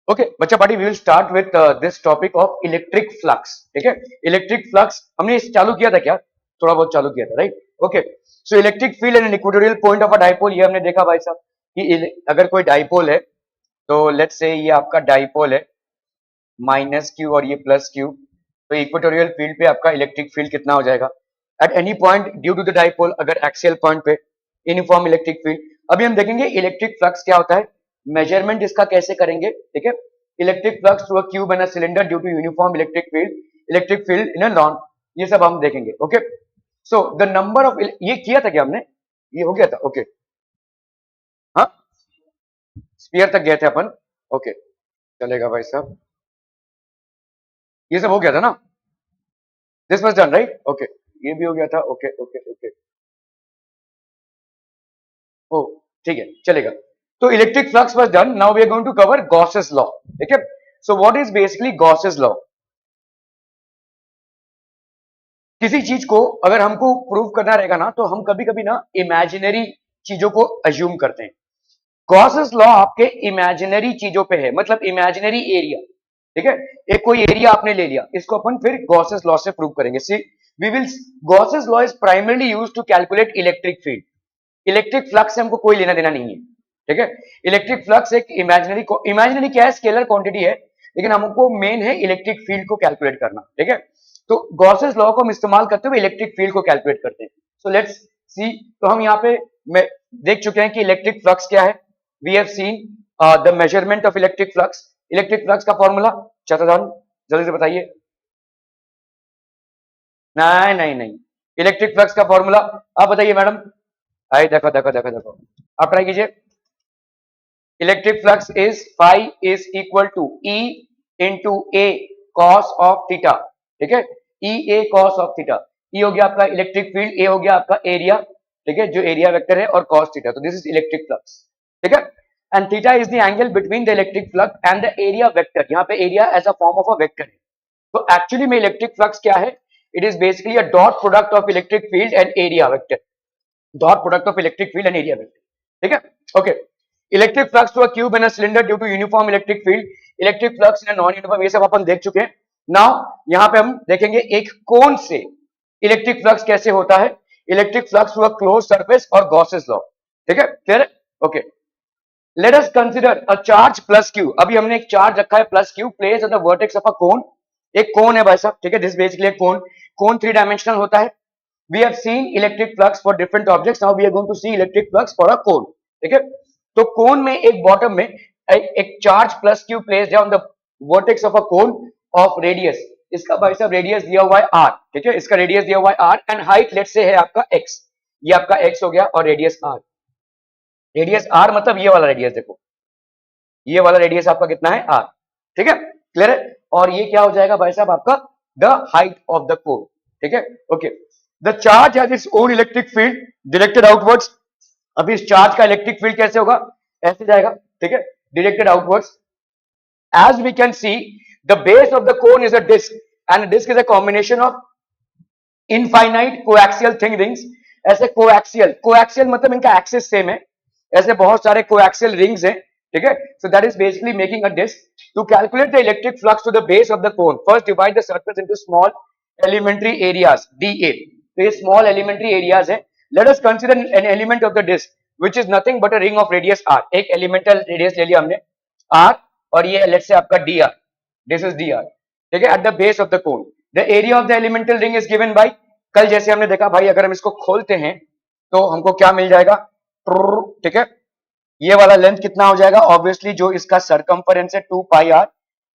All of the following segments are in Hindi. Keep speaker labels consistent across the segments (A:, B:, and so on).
A: ओके बच्चा party we will start with this topic of electric flux. ठीक है, इलेक्ट्रिक फ्लक्स हमने चालू किया था क्या, थोड़ा बहुत चालू किया था, right. Okay, so electric field and equatorial point of a dipole, ये हमने देखा भाई साहब कि अगर कोई डाइपोल है तो लेट्स से ये आपका डाइपोल है माइनस क्यू और ये प्लस क्यू, तो इक्वेटोरियल फील्ड पे आपका इलेक्ट्रिक फील्ड कितना हो जाएगा at any point due to the dipole, अगर एक्सियल पॉइंट पे यूनिफॉर्म इलेक्ट्रिक फील्ड। अभी हम देखेंगे इलेक्ट्रिक फ्लक्स क्या होता है, मेजरमेंट इसका कैसे करेंगे। ठीक है, electric flux through a cube and a cylinder due to uniform electric field in a lawn, ये सब हम देखेंगे। Okay, so the number of, ये किया था क्या हमने, ये हो गया था। ओके हाँ, स्पीयर तक गए थे अपन। ओके चलेगा भाई साहब, ये सब हो गया था ना, this was done right. Okay, ये भी हो गया था। ओके ओके ओके, ओ ठीक है चलेगा। तो electric flux was done, now we are going to cover Gauss's law. ठीक है, so what is basically Gauss's law. किसी चीज को अगर हमको प्रूव करना रहेगा ना, तो हम कभी कभी ना इमेजिनरी चीजों को अज्यूम करते हैं। गॉसेस लॉ आपके इमेजिनरी चीजों पे है, मतलब इमेजिनरी एरिया। ठीक है, एक कोई एरिया आपने ले लिया, इसको अपन फिर गॉसेस लॉ से प्रूव करेंगे। See we will, Gauss's law is primarily used to calculate electric field. Electric flux से हमको कोई लेना देना नहीं है। ठीक है, इलेक्ट्रिक फ्लक्स एक इमेजिनरी क्या है, स्केलर क्वांटिटी है, लेकिन हमको मेन है इलेक्ट्रिक फील्ड को कैलकुलेट करना। ठीक है, तो गॉसेस लॉ को हम इस्तेमाल करते हुए इलेक्ट्रिक फील्ड को कैलकुलेट करते हैं। सो लेट्स सी, तो हम यहाँ पे देख चुके हैं कि इलेक्ट्रिक फ्लक्स क्या है। We have seen the measurement of electric flux. Electric flux का फॉर्मूला चतुर्धान जल्दी से बताइए। नहीं नहीं नहीं, इलेक्ट्रिक फ्लक्स का फॉर्मूला आप बताइए मैडम। आई देखो देखो देखो देखो, आप ट्राई कीजिए। Electric flux is phi is equal to E into A cos of theta. ठीक है, E A cos of theta, E हो गया आपका इलेक्ट्रिक फील्ड, ए हो गया आपका एरिया। ठीक है, जो एरिया वेक्टर है, और कॉस थीटा, तो दिस इज इलेक्ट्रिक फ्लक्स। ठीक है, and theta is the angle between the electric flux and the area vector. यहाँ पे area as a form of a vector है। तो एक्चुअली में इलेक्ट्रिक फ्लक्स क्या है, it is basically a dot product of electric field and area vector, dot product of electric field and area vector. ठीक है, okay. Electric flux to a cube and a cylinder due to uniform electric field, electric flux in a non uniform, ये सब अपन देख चुके हैं। नाउ यहां पे हम देखेंगे एक कोन से इलेक्ट्रिक फ्लक्स कैसे होता है, electric flux to a close surface और गॉसेस लॉ। ठीक है, क्लियर है। Okay, let us consider a charge plus Q. अभी हमने एक चार्ज रखा है plus Q, place at the vertex of a cone. एक कोन है भाई साहब। ठीक है, दिस बेसिकली एक कोन, कोन 3 डायमेंशनल होता है। We have seen electric flux for different objects. Now we are going to see electric flux for a cone. ठीक है, तो कोन में एक बॉटम में एक चार्ज प्लस क्यू प्लेस्ड है on the vertex of a cone of radius. इसका भाई साहब रेडियस दिया हुआ है r। ठीक है, इसका रेडियस दिया हुआ है r एंड हाइट लेट से है आपका x। ये आपका x हो गया और रेडियस r। रेडियस r मतलब ये वाला रेडियस, देखो ये वाला रेडियस आपका कितना है, r। ठीक है, क्लियर है। और ये क्या हो जाएगा भाई साहब आपका the height of the cone. ठीक है, okay. The charge has its own electric field directed outwards. अब इस चार्ज का इलेक्ट्रिक फील्ड कैसे होगा, ऐसे जाएगा। ठीक है, directed outwards. as we can see, the base of the cone is a disk, and a disk is a combination of infinite coaxial thing rings. ऐसे कोएक्सियल मतलब इनका एक्सिस सेम है, ऐसे बहुत सारे कोएक्सियल रिंग्स हैं। ठीक है, so that is basically making a disc. To calculate the electric flux to the base of the cone, first divide the surface into small elementary areas DA। तो ये स्मॉल एलिमेंट्री एरियाज है। Let us consider an element of the disc which is nothing but a ring of radius r। एक एलिमेंटल रेडियस ले लिया हमने r, और ये लेट्स से आपका dr, दिस इज dr। ठीक है, at the base of the cone the area of the elemental ring is given bye, कल जैसे हमने देखा भाई, अगर हम इसको खोलते हैं तो हमको क्या मिल जाएगा। ठीक है, ये वाला लेंथ कितना हो जाएगा, ऑब्वियसली जो इसका सरकमफरेंस है 2 पाई r,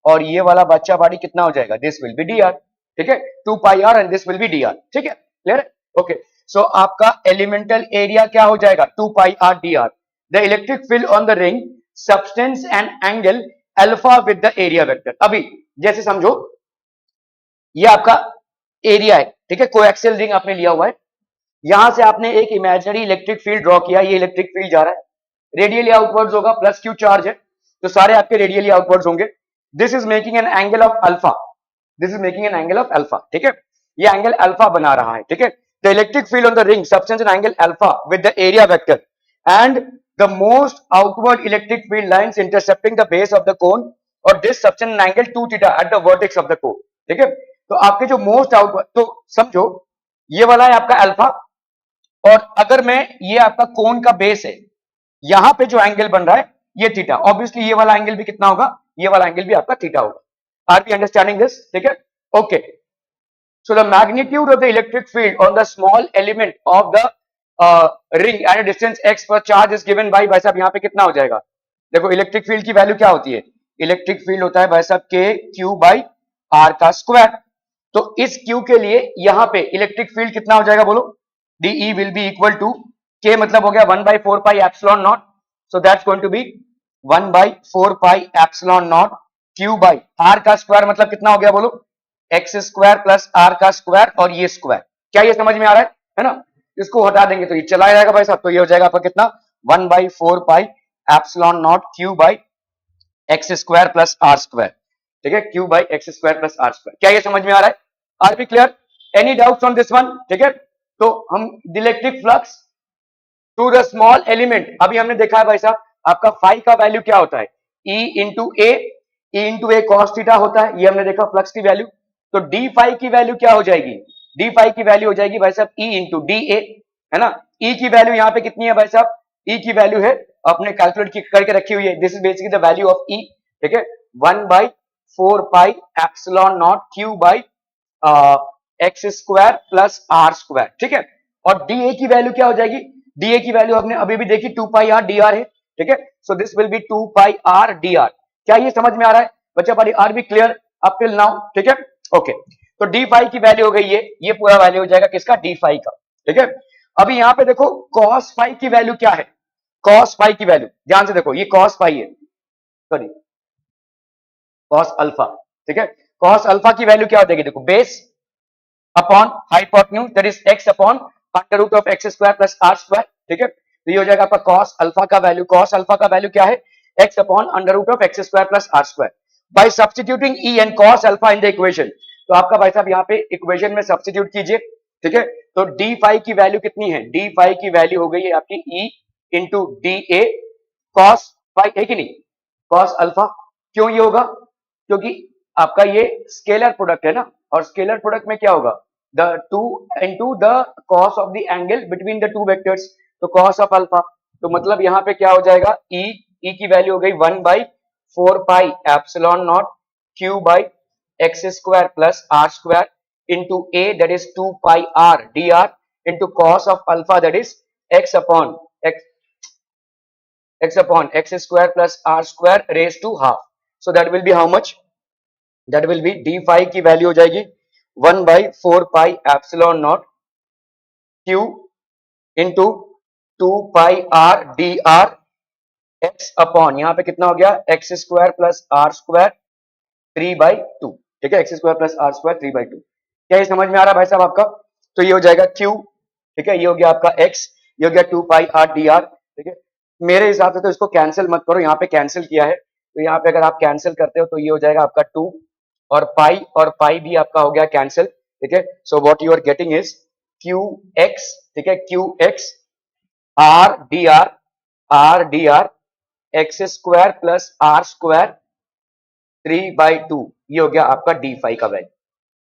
A: और ये वाला बच्चा बाड़ी कितना हो जाएगा, दिस विल बी dr। ठीक है, 2 पाई r and this will B dr। ठीक है, क्लियर है। ओके, सो आपका एलिमेंटल एरिया क्या हो जाएगा, 2 पाई r dr। The electric field on the ring substance and angle alpha with the area vector. अभी जैसे समझो ये आपका एरिया है। ठीक है, कोएक्सियल रिंग आपने लिया हुआ है, यहां से आपने एक इमेजिनरी इलेक्ट्रिक फील्ड ड्रॉ किया, ये इलेक्ट्रिक फील्ड जा रहा है, रेडियली आउटवर्ड्स होगा, प्लस क्यू चार्ज है तो सारे आपके रेडियली आउटवर्ड्स होंगे। This is making an angle of alpha, this is making an angle of alpha. ठीक है, ये एंगल अल्फा बना रहा है। ठीक है, the electric field on the ring substance and angle alpha with the area vector and the most outward electric field lines intercepting the base of the cone और this subtend an angle 2 theta at the vertex of the cone, ठीक है। तो आपके जो मोस्ट आउट, तो समझो ये वाला है आपका अल्फा, और अगर मैं, ये आपका कोन का बेस है, यहां पे जो एंगल बन रहा है ये थीटा, ऑब्वियसली ये वाला एंगल भी कितना होगा, ये वाला एंगल भी आपका थीटा होगा। आर वी अंडरस्टैंडिंग दिस, ठीक है, okay. So the magnitude of the electric field on the small element of the ring at a distance x per charge is given by, भाई साहब यहाँ पे कितना हो जाएगा, देखो इलेक्ट्रिक फील्ड की वैल्यू क्या होती है, इलेक्ट्रिक फील्ड होता है भाई साहब k q बाई r का स्क्वायर। तो इस q के लिए यहाँ पे इलेक्ट्रिक फील्ड कितना हो जाएगा बोलो, dE will be equal to k मतलब हो गया 1 by 4 pi epsilon naught, so that's going to be 1 by 4 pi epsilon naught q by r का स्क्वायर मतलब कितना हो गया बोलो, एक्स स्क्वायर प्लस आर का स्क्वायर और ये स्क्वायर। क्या ये समझ में आ रहा है ना, इसको हटा देंगे तो ये चला जाएगा भाई साहब, तो ये हो जाएगा आपका कितना 1 by 4 pi epsilon not Q by x square plus are square, ठीक है, Q by x square plus are square. क्या ये समझ में आ रहा है, are be clear, any doubts on this one, ठीक है। तो हम electric flux to the small element, अभी हमने देखा है भाई साहब आपका फाई का वैल्यू क्या होता है, ई इंटू ए कॉस थीटा होता है, ये हमने देखा फ्लक्स की वैल्यू। तो डी फाई की वैल्यू क्या हो जाएगी, डी फाई की वैल्यू हो जाएगी भाई साहब ई इंटू डी ए, है ना। ई की वैल्यू यहाँ पे कितनी है भाई साहब, ई की वैल्यू है अपने कैलकुलेट करके रखी हुई है, this is basically the value of E, ठीक है, 1 by 4 pi epsilon not Q by x square plus are square, ठीक है। और डी ए की वैल्यू क्या हो जाएगी, डी ए की वैल्यू आपने अभी भी देखी 2 पाई आर डी आर है, ठीक है, so this will be 2 pi R D R. क्या ये समझ में आ रहा है बच्चा पारी, are be clear up till now, ठीक है, ओके। तो डी फाई की वैल्यू हो गई ये पूरा वैल्यू हो जाएगा किसका, डी फाई का, ठीक है। अभी यहां पे देखो कॉस फाई की वैल्यू क्या है, कॉस फाई की वैल्यू ध्यान से देखो, ये कॉस फाई है, सॉरी कॉस अल्फा, ठीक है। कॉस अल्फा की वैल्यू क्या हो जाएगी, देखो base upon hypotenuse that is x upon under root of x square plus are square, ठीक है। तो ये हो जाएगा आपका कॉस अल्फा का वैल्यू, कॉस अल्फा का वैल्यू क्या है, X upon under root of x square plus are square. By substituting E and cos alpha in the equation, तो आपका भाई साहब यहाँ पे इक्वेशन में सब्स्टिट्यूट कीजिए, ठीक है। तो डी फाई की वैल्यू कितनी है, डी फाई की वैल्यू हो गई है आपकी E into D A cos phi, है कि नहीं, कॉस अल्फा। क्यों ये होगा, क्योंकि आपका ये स्केलर प्रोडक्ट है ना, और स्केलर प्रोडक्ट में क्या होगा, the two into the cos of the angle between the two vectors, तो कॉस ऑफ अल्फा, तो मतलब यहाँ पे क्या हो जाएगा, ई की वैल्यू हो गई 1 by 4 pi epsilon not Q by x square plus are square into a that is 2 pi R D r into cos of alpha that is x upon x square plus are square raise to half. So that will be how much, that will be d phi की वैल्यू हो जाएगी 1 by 4 pi epsilon not q into 2 pi R D R x upon यहाँ पे कितना हो गया, x square plus are square 3/2, ठीक है, x square plus are square 3/2। क्या ये समझ में आ रहा है भाई साहब आपका, तो ये हो जाएगा क्यू, ठीक है, ये हो गया आपका एक्स, ये हो गया 2 पाई आर डी आर, ठीक है। मेरे हिसाब से तो इसको कैंसिल मत करो, यहाँ पे कैंसिल किया है, तो यहाँ पे अगर आप कैंसिल करते हो तो ये हो जाएगा आपका 2 और पाई भी आपका हो गया कैंसिल, ठीक है। So what you are getting is q x, ठीक है, q x r D R x square plus are square 3/2, ये हो गया आपका डी फाई का वैल्यू,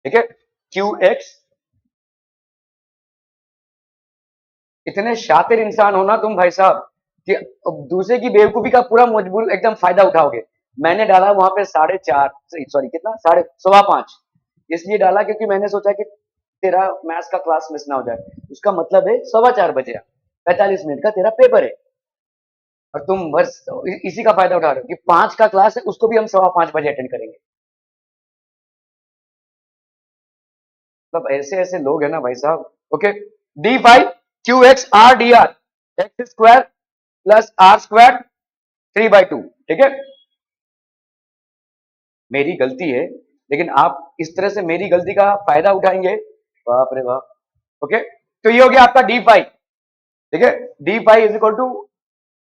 A: ठीक है, क्यू एक्स। इतने शातिर इंसान हो ना तुम भाई साहब कि दूसरे की बेवकूफी का पूरा मजबूर एकदम फायदा उठाओगे। मैंने डाला वहां पे 4:30, सॉरी कितना, 5:15, इसलिए डाला क्योंकि मैंने सोचा कि तेरा मैथ्स का क्लास मिस ना हो जाए, उसका मतलब है 4:15 बजे 45 मिनट का तेरा पेपर है, और तुम बस इसी का फायदा उठा रहे हो कि 5 का क्लास है उसको भी हम 5:15 बजे अटेंड करेंगे। मतलब ऐसे ऐसे लोग है ना भाई साहब, okay. D phi q x r D R x square plus are square 3/2, ठीक है। मेरी गलती है, लेकिन आप इस तरह से मेरी गलती का फायदा उठाएंगे, बाप रे बाप, ओके। तो ये हो गया आपका डी फाई, ठीक है, d phi is equal to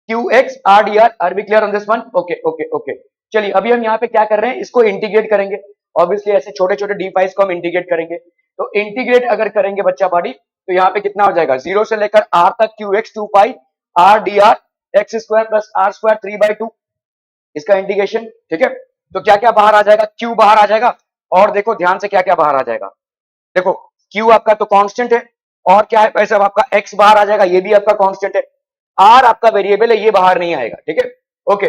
A: q x r D r be clear on this one, okay okay okay. चलिए अभी हम यहाँ पे क्या कर रहे हैं, इसको इंटीग्रेट करेंगे, ऑब्वियसली ऐसे छोटे छोटे डी फाइज को हम इंटीग्रेट करेंगे। तो इंटीग्रेट अगर करेंगे बच्चा पार्टी, तो यहाँ पे कितना हो जाएगा, 0 से लेकर आर तक q x 2 pi R D R x square plus are square 3/2, इसका इंटीग्रेशन, ठीक है। तो क्या क्या बाहर आ जाएगा, क्यू बाहर आ जाएगा। और देखो ध्यान से क्या क्या बाहर आ जाएगा, देखो क्यू आपका तो कांस्टेंट है, और क्या है भाई साहब आपका एक्स बाहर आ जाएगा, ये भी आपका कांस्टेंट है। आर आपका वेरिएबल है, ये बाहर नहीं आएगा, ठीक है। ओके,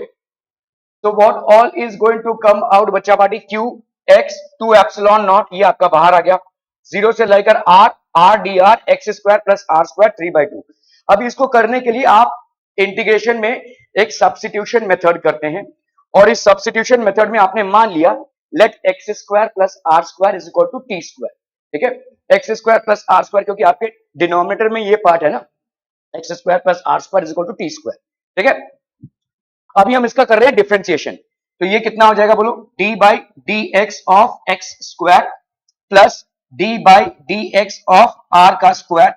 A: तो what all is going to come out बच्चा party, Q X to epsilon naught, ये आपका बाहर आ गया। जीरो से लेकर R, R D R x square plus are square 3/2। अब इसको करने के लिए आप इंटीग्रेशन में एक सब्स्टिट्यूशन मेथड करते हैं, और इस सब्स्टिट्यूशन मेथड में आपने मान लिया let x square plus are square is equal to t square, ठीक है। X square plus are square, क्योंकि आपके डिनोमिनेटर में ये पार्ट है ना, x square plus are square is equal to t square, ठीक है। अभी हम इसका कर रहे हैं डिफरेंशिएशन, तो ये कितना हो जाएगा बोलो, D by D X of x square plus D by D X of R का square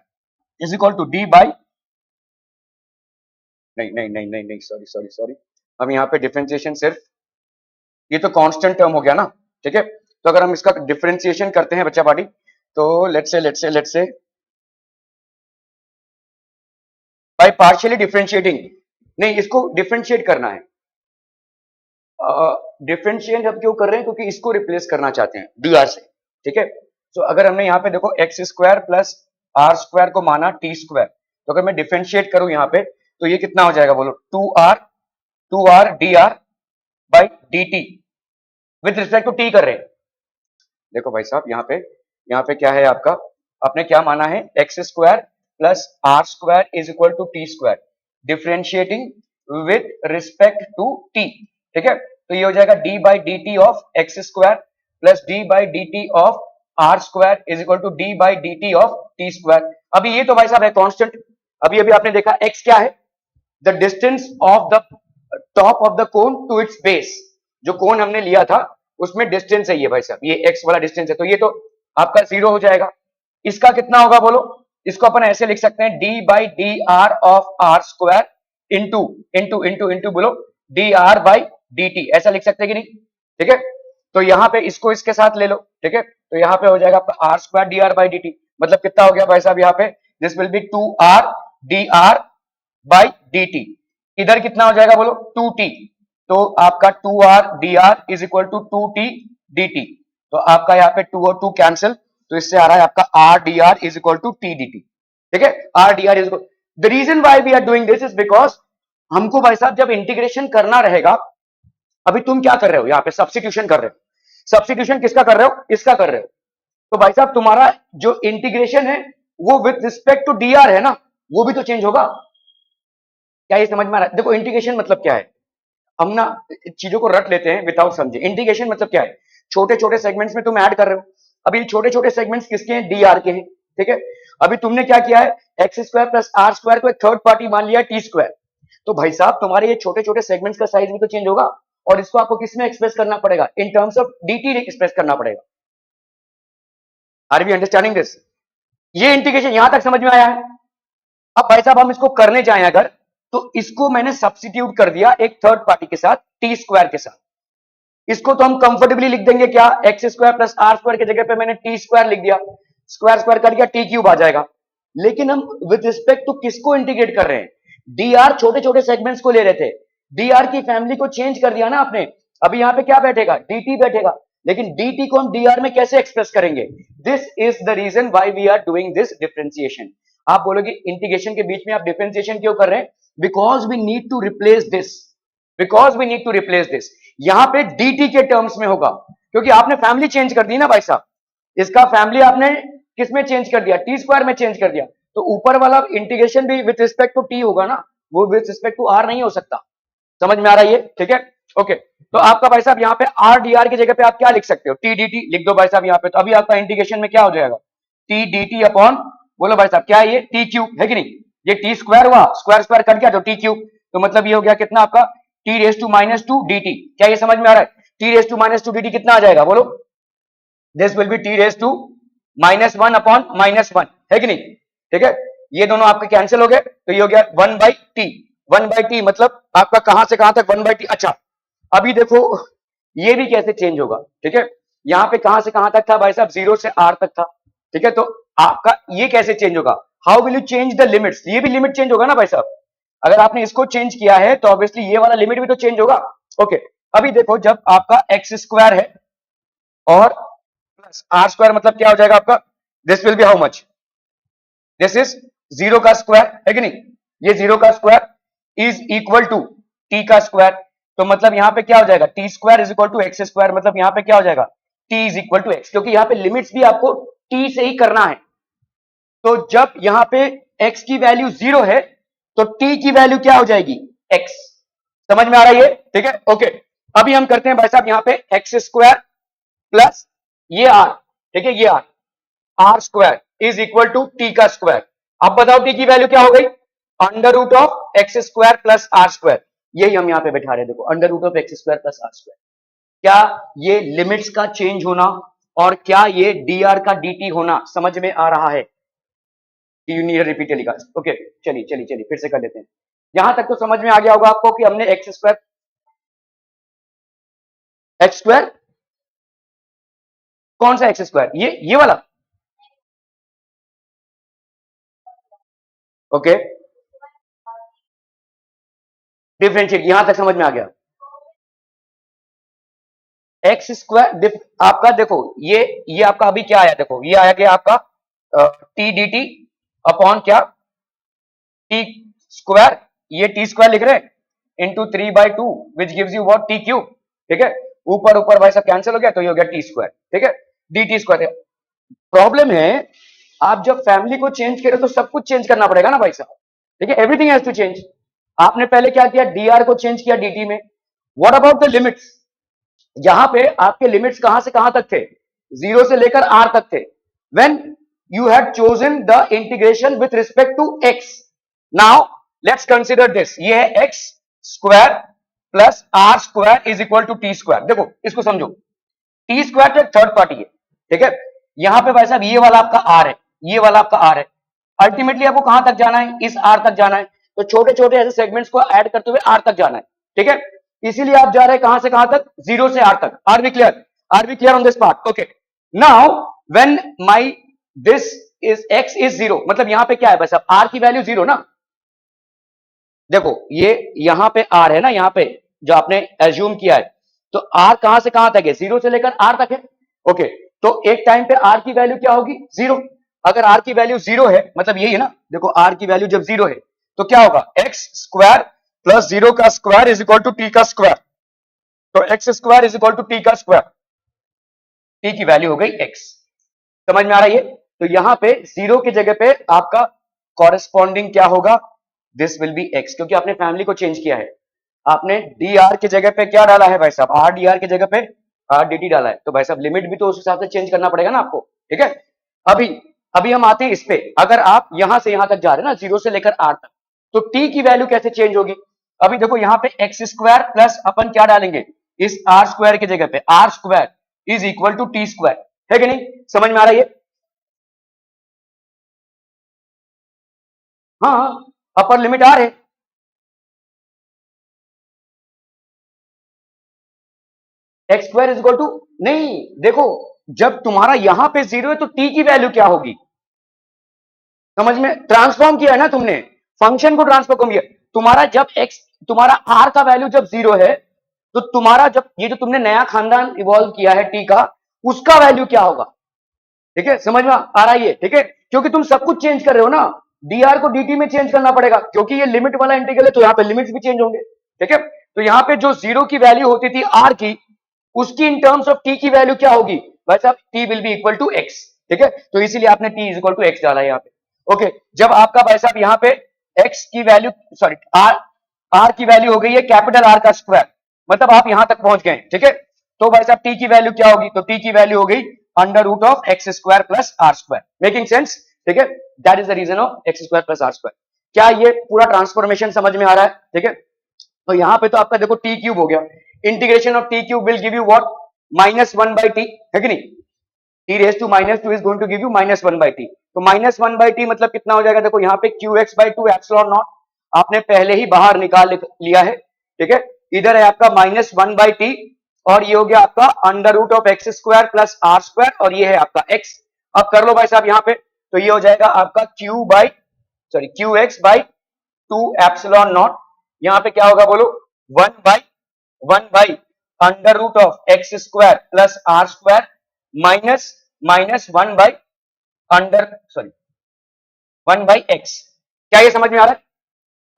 A: is equal to D by, नहीं नहीं नहीं नहीं नहीं, सॉरी सॉरी सॉरी, हम यहाँ पे डिफरेंशिएशन सिर्फ, ये तो कांस्टेंट टर्म हो गया ना, ठीक है। तो अगर हम इसका डिफरेंशिएशन करते हैं बच्चा पार्टी, तो let's say bye partially differentiating, नहीं इसको डिफरेंशिएट करना है। डिफरेंशिएट हम क्यों कर रहे हैं, क्योंकि इसको रिप्लेस करना चाहते हैं डी आर से, ठीक है। तो अगर हमने यहाँ पे देखो x square plus are square को माना टी स्क्वायर, तो अगर मैं डिफरेंशिएट करूं यहाँ पे, तो ये कितना हो जाएगा बोलो, two r D R by D t with respect to t कर रहे हैं। देखो भाई साहब यहाँ पे क्या है आपका, आपने क्या माना है, x square plus are square is equal to t square, differentiating with respect to t, ठीक है। तो ये हो जाएगा d by D t of x square plus D by D t of are square is equal to D by D t of t square. अभी ये तो भाई साहब है कांस्टेंट, अभी आपने देखा एक्स क्या है, the distance of the top of the cone to its base, जो कोन हमने लिया था उसमें डिस्टेंस है ये भाई साहब, ये एक्स वाला डिस्टेंस है, तो ये तो आपका 0 हो जाएगा। इसका कितना होगा बोलो, इसको अपन ऐसे लिख सकते हैं D by D R of are square into into into into बोलो D are by D T, ऐसा लिख सकते हैं कि नहीं, ठीक है। तो यहाँ पे इसको इसके साथ ले लो, ठीक है। तो यहाँ पे हो जाएगा आपका r square d are by D t, मतलब कितना हो गया भाई साहब यहाँ पे, this will be two r D R by D t, इधर कितना हो जाएगा बोलो, टू टी, तो आपका two r D r is equal to two t d t, तो आपका यहाँ पे टू और टू कैंसिल, तो इससे आ रहा है आपका r D r is equal to t d t, ठीक है। R D r is equal, the reason why we are doing this is because हमको भाई साहब जब इंटीग्रेशन करना रहेगा, अभी तुम क्या कर रहे हो यहाँ पे, सब्स्टिट्यूशन कर रहे हो, सब्स्टिट्यूशन किसका कर रहे हो, इसका कर रहे हो, तो भाई साहब तुम्हारा जो इंटीग्रेशन है वो with respect to d r है ना, वो भी तो चेंज होगा। क्या ये समझ में आ रहा है, देखो इंटीग्रेशन मतलब क्या है, हम ना चीजों को रट लेते हैं विदाउट समझे। इंटीग्रेशन मतलब क्या है, छोटे छोटे सेगमेंट्स में तुम ऐड कर रहे हो, अभी छोटे छोटे सेगमेंट्स किसके हैं, डी आर के हैं, ठीक है। अभी तुमने क्या किया है, x square plus are square को एक थर्ड पार्टी मान लिया टी स्क्वायर, तो भाई साहब तुम्हारे ये छोटे छोटे सेगमेंट्स का साइज भी तो चेंज होगा, और इसको आपको किसमें एक्सप्रेस करना पड़ेगा, इन टर्म्स ऑफ dt एक्सप्रेस करना पड़ेगा। आर वी अंडरस्टैंडिंग दिस, ये इंटीग्रेशन यहां तक समझ में आया है। अब भाई साहब हम इसको करने जाएं अगर, तो इसको मैंने सब्स्टिट्यूट कर दिया एक थर्ड पार्टी के साथ, टी स्क्वायर के साथ, इसको तो हम कंफर्टेबली लिख देंगे क्या, x square plus are square की जगह पे मैंने टी स्क्वायर लिख दिया, स्क्वायर स्क्वायर कर दिया टी क्यूब आ जाएगा। लेकिन हम विद रिस्पेक्ट टू किसको इंटीग्रेट कर रहे हैं, डी आर छोटे छोटे सेगमेंट्स को ले रहे थे, डी आर की फैमिली को चेंज कर दिया ना आपने, अभी यहाँ पे क्या बैठेगा, डी टी बैठेगा, लेकिन डी टी को हम डी आर में कैसे एक्सप्रेस करेंगे, this is the reason why we are doing this differentiation. आप बोलोगे इंटीग्रेशन के बीच में आप डिफरेंशिएशन क्यों कर रहे हैं, because we need to replace this, because we need to replace this, यहां पे dt के टर्म्स में होगा, क्योंकि आपने फैमिली चेंज कर दी ना भाई साहब, इसका फैमिली आपने किसमें चेंज कर दिया, टी स्क्वायर में चेंज कर दिया, तो ऊपर वाला इंटीग्रेशन भी विद रिस्पेक्ट टू टी होगा ना, वो विद रिस्पेक्ट टू आर नहीं हो सकता। समझ में आ रहा है ये, ठीक है, ओके। तो आपका भाई साहब यहाँ पे आर डी आर की जगह पे आप क्या लिख सकते हो, टी डी टी लिख दो भाई साहब यहाँ पे, तो अभी आपका इंटीग्रेशन में क्या हो जाएगा, टी डी टी अपॉन, बोलो भाई साहब क्या है ये, टी क्यूब है कि नहीं, ये टी स्क्वायर हुआ, स्क्वायर स्क्वायर कट गया तो टी क्यूब, तो मतलब ये हो गया कितना आपका t raise to minus two d t, क्या ये समझ में आ रहा है, t raise to minus two d t कितना आ जाएगा बोलो, this will be t raise to minus one upon minus one, है कि नहीं, ठीक है। ये दोनों आपके कैंसिल हो गए, तो ये हो गया one by T, one by T मतलब आपका कहां से कहां तक वन बाई टी। अच्छा अभी देखो ये भी कैसे चेंज होगा, ठीक है, यहाँ पे कहां से कहां तक था भाई साहब, 0 से r तक था, ठीक है, तो आपका ये कैसे चेंज होगा, how will you change the limits, ये भी लिमिट चेंज होगा ना भाई साहब, अगर आपने इसको चेंज किया है तो ऑब्वियसली ये वाला लिमिट भी तो चेंज होगा, ओके। अभी देखो जब आपका एक्स स्क्वायर है और प्लस आर स्क्वायर मतलब क्या हो जाएगा आपका, this will be how much, this is zero का स्क्वायर है कि नहीं, ये जीरो का square is equal to t का स्क्वायर, तो मतलब यहां पे क्या हो जाएगा, t square is equal to x square, मतलब यहां पे क्या हो जाएगा, t is equal to x, क्योंकि यहां पे लिमिट्स भी आपको टी से ही करना है। तो जब यहां पे x की वैल्यू जीरो है तो t की वैल्यू क्या हो जाएगी, x। समझ में आ रहा है ये, ठीक है, ओके। अभी हम करते हैं भाई साहब यहां पे एक्स स्क्वायर प्लस ये r, ठीक है, ये r square is equal to t का स्क्वायर। अब बताओ टी की वैल्यू क्या हो गई, under root of x square plus are square, यही हम यहां पे बैठा रहे हैं, देखो under root of x square plus are square. क्या ये लिमिट्स का चेंज होना और क्या ये dr का dt होना समझ में आ रहा है, you need repeat telecast, okay. चलिए चलिए चलिए फिर से कर लेते हैं, यहां तक तो समझ में आ गया होगा आपको कि हमने एक्स स्क्वायर कौन सा एक्स स्क्वायर, ये वाला, ओके, डिफरेंशिएट, यहां तक समझ में आ गया। एक्स स्क्वायर आपका देखो ये आपका अभी क्या आया, देखो ये आया गया आपका टी डी टी अपॉन क्या, टी स्क्वायर, ये टी स्क्वायर लिख रहे हैं into 3/2 which gives you what, T cube, ठीक है, ऊपर ऊपर भाई सब कैंसिल हो गया तो ये हो गया टी स्क्वायर, ठीक है, डी टी स्क्वायर। प्रॉब्लम है आप जब फैमिली को चेंज करें तो सब कुछ चेंज करना पड़ेगा ना भाई साहब, ठीक है, एवरीथिंग हैज टू चेंज। आपने पहले क्या किया, डीआर को चेंज किया डीटी में, व्हाट अबाउट द लिमिट्स, यहां पे आपके लिमिट्स कहां से कहां तक थे, जीरो से लेकर आर तक थे, when you had chosen the integration with respect to x. Now let's consider this, ये है x square plus are square is equal to t square. देखो इसको समझो, टी स्क्वायर तो एक थर्ड पार्टी है, ठीक है, यहां पे भाई साहब ये वाला आपका आर है, ये वाला आपका आर है, अल्टीमेटली आपको कहां तक जाना है, इस आर तक जाना है, तो छोटे छोटे ऐसे सेगमेंट्स को ऐड करते हुए आर तक जाना है, ठीक है, इसीलिए आप जा रहे हैं कहां से कहां तक, जीरो से आर तक। Are we clear, are we clear on this part, okay. Now when my this is x is zero, मतलब यहां पे क्या है भाई साहब, आर की वैल्यू जीरो ना, देखो ये यहां पे आर है ना, यहां पे जो आपने एज्यूम किया है, तो आर कहां से कहां तक है, जीरो से लेकर आर तक है, ओके। तो एक टाइम पे आर की वैल्यू क्या होगी, जीरो। अगर आर की वैल्यू जीरो है मतलब यही है ना, देखो आर की वैल्यू जब जीरो है तो क्या होगा, एक्स स्क्वायर प्लस जीरो का square is equal to t का स्क्वायर, तो x square is equal to t का स्क्वायर, टी की वैल्यू हो गई एक्स। समझ में आ रहा है ये, तो यहां पे जीरो की जगह पे आपका कॉरेस्पॉन्डिंग क्या होगा, दिस विल बी एक्स, क्योंकि आपने फैमिली को चेंज किया है, आपने डी आर की जगह पे क्या डाला है भाई साहब, आर डी आर की जगह पे आर डी टी डाला है, तो भाई साहब लिमिट भी तो उस हिसाब से चेंज करना पड़ेगा ना आपको, ठीक है। अभी अभी हम आते हैं इस पे, अगर आप यहां से यहां तक जा रहे हैं ना, जीरो से लेकर आर तक, तो टी की वैल्यू कैसे चेंज होगी, अभी देखो यहां पे एक्स स्क्वायर प्लस अपन क्या डालेंगे, इस आर स्क्वायर की जगह पे r square is equal to t square, है कि नहीं, समझ में आ रहा है ये, हाँ, अपर लिमिट आर है, x square is equal to, नहीं देखो जब तुम्हारा यहां पे जीरो है तो टी की वैल्यू क्या होगी, समझ में, ट्रांसफॉर्म किया है ना तुमने, फंक्शन को ट्रांसफॉर्म किया, तुम्हारा जब एक्स, तुम्हारा आर का वैल्यू जब जीरो है तो तुम्हारा जब ये जो तुमने नया खानदान इवॉल्व किया है टी का, उसका वैल्यू क्या होगा, ठीक है, समझ में आ रहा है ये, ठीक है, क्योंकि तुम सब कुछ चेंज कर रहे हो ना, डीआर को डीटी में चेंज करना पड़ेगा क्योंकि ये लिमिट वाला इंटीग्रल है, तो यहाँ पे लिमिट्स भी चेंज होंगे, ठीक है, तो यहाँ पे जो जीरो की वैल्यू होती थी आर की, उसकी इन टर्म्स ऑफ टी की वैल्यू क्या होगी भाई साहब, t will be equal to x, ठीक है, तो इसीलिए आपने t is equal to x डाला है यहाँ पे, ओके। जब आपका भाई साहब यहाँ पे एक्स की वैल्यू, सॉरी आर, आर की वैल्यू हो गई है कैपिटल आर का स्क्वायर, मतलब आप यहां तक पहुंच गए, ठीक है, तो भाई साहब टी की वैल्यू क्या होगी, तो टी की वैल्यू हो गई under root of x square plus are square, making sense, ठीक है, that is the reason of x square plus are square. क्या ये पूरा ट्रांसफॉर्मेशन समझ में आ रहा है, ठीक है, तो यहां पे तो आपका देखो टी क्यूब हो गया, integration of t cube will give you what, -1/t, है कि नहीं, t raise to -2 is going to give you -1/t, तो -1/t मतलब कितना हो जाएगा, देखो यहाँ पे qx/2 एप्सिलॉन नॉट आपने पहले ही बाहर निकाल लिया है, ठीक है, इधर है आपका -1/t और ये हो गया आपका under root of x square plus are square और ये है आपका x। अब कर लो भाई साहब यहाँ पे, तो ये हो जाएगा आपका qx/2 एप्सिलॉन नॉट, यहाँ पे क्या होगा बोलो, 1/, under root of x square plus are square minus minus 1 by x. क्या ये समझ में आ रहा है?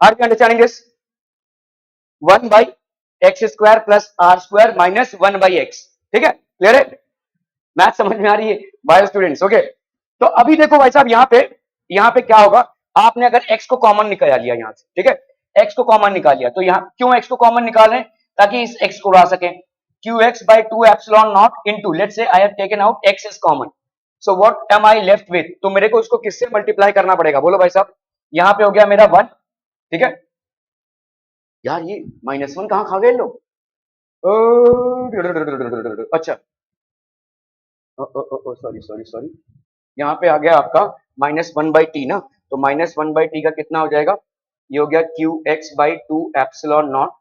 A: Are you understanding this? 1 by x square plus are square minus 1 by x. ठीक है, क्लियर है? मैथ समझ में आ रही है बायो स्टूडेंट्स? ओके, तो अभी देखो भाई साहब, यहाँ पे क्या होगा, आपने अगर x को कॉमन निकाल लिया यहाँ से, ठीक है, x को कॉमन निकाल लिया, तो यहाँ क्यों x को कॉमन निकाल रहे हैं? ताकि इस x को उड़ा सकें। qx by 2 epsilon naught into, let's say I have taken out x is common, so what am I left with? तो मेरे को इसको किससे मल्टीप्लाई करना पड़ेगा? बोलो भाई साहब। यहाँ पे हो गया मेरा 1, ठीक है यार, ये -1 कहाँ खा गए लोग? अच्छा, सॉरी सॉरी सॉरी, यहाँ पे आ गया आपका -1/t ना, तो -1/t का कितना हो जाएगा? ये हो गया qx by 2 epsilon naught,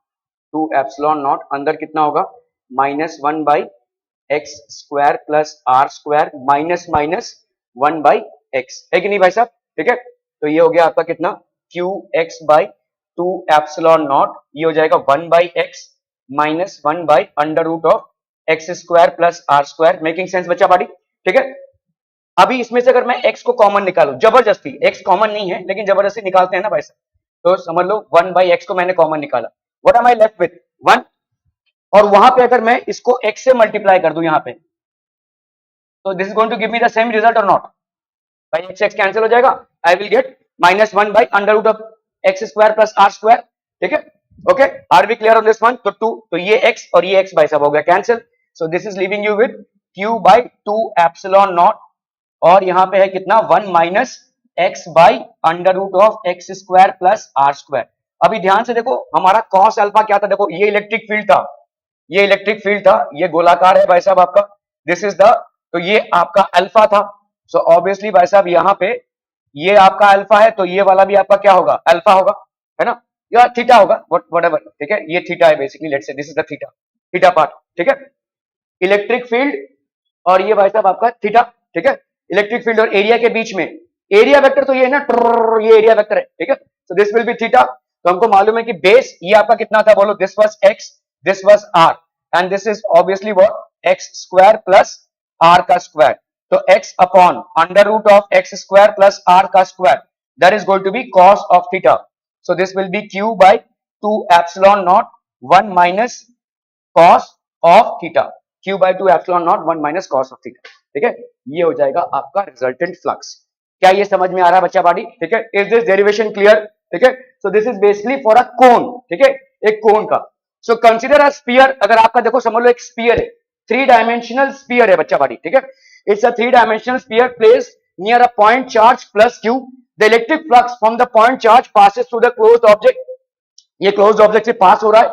A: 2 epsilon naught, अंदर कितना होगा? -1/x square plus are square minus minus 1/x, है कि नहीं भाई साहब? ठीक है, तो ये हो गया आपका कितना? qx by 2 epsilon naught, ये हो जाएगा 1/x minus 1 by under root of x square plus are square. Making sense बच्चा बाड़ी? ठीक है, अभी इसमें से अगर मैं x को कॉमन निकालूं, जबरदस्ती, x कॉमन नहीं है लेकिन जबरदस्ती निकालते हैं ना भाई साहब, तो समझ लो 1/x को मैंने कॉमन निकाला, what am I left with? 1। और वहां पे अगर मैं इसको x से मल्टीप्लाई कर दूं यहाँ पे, तो this is going to give me the same result और नॉट? भाई x x कैंसिल हो जाएगा, I will get -1 by under root of x square plus are square. ठीक है, okay, are we clear on this one? तो 2, तो ये x और ये x भाई साहब हो गया cancel, so this is leaving you with q by 2 epsilon nought, और यहाँ पे है कितना? 1 minus x by under root of x square plus are square. अभी ध्यान से देखो, हमारा कॉस अल्फा क्या था? देखो, ये इलेक्ट्रिक फील्ड था, ये इलेक्ट्रिक फील्ड था, ये गोलाकार है भाई साहब आपका, दिस इज द, तो ये आपका अल्फा था, सो ऑब्वियसली भाई साहब यहाँ पे ये आपका अल्फा है, तो ये वाला भी आपका क्या होगा? अल्फा होगा, है ना, या थीटा होगा, व्हाटएवर। ठीक है, ये थीटा है basically, let's say this is the theta, theta part. ठीक है, इलेक्ट्रिक फील्ड और ये भाई साहब आपका थीटा। ठीक है, इलेक्ट्रिक फील्ड और एरिया के बीच में एरिया वेक्टर तो ये है ना, ये एरिया वेक्टर है। ठीक है, so this will B theta. तो हमको मालूम है कि बेस ये आपका कितना था? बोलो, this was x, this was r, and this is obviously what? x square plus r का स्क्वायर, तो x upon under root of x square plus r का square, that is going to be cos of theta, so this will be q by 2 epsilon nought 1 minus cos of theta, q by 2 epsilon nought 1 minus cos of theta. ठीक है, ये हो जाएगा आपका रिजल्टेंट फ्लक्स। क्या ये समझ में आ रहा है बच्चा बाड़ी? ठीक है, इज दिस डेरिवेशन क्लियर? ठीक है, so this is basically for a cone. ठीक है, एक कोन का, सो कंसीडर अ स्फीयर, अगर आपका देखो समझ लो एक स्फीयर है, 3 डायमेंशनल स्फीयर है बच्चा बाड़ी। ठीक है, it's a 3 dimensional sphere placed near a point charge plus q, the electric flux from the point charge passes through the closed object, ये क्लोज्ड ऑब्जेक्ट से पास हो रहा है।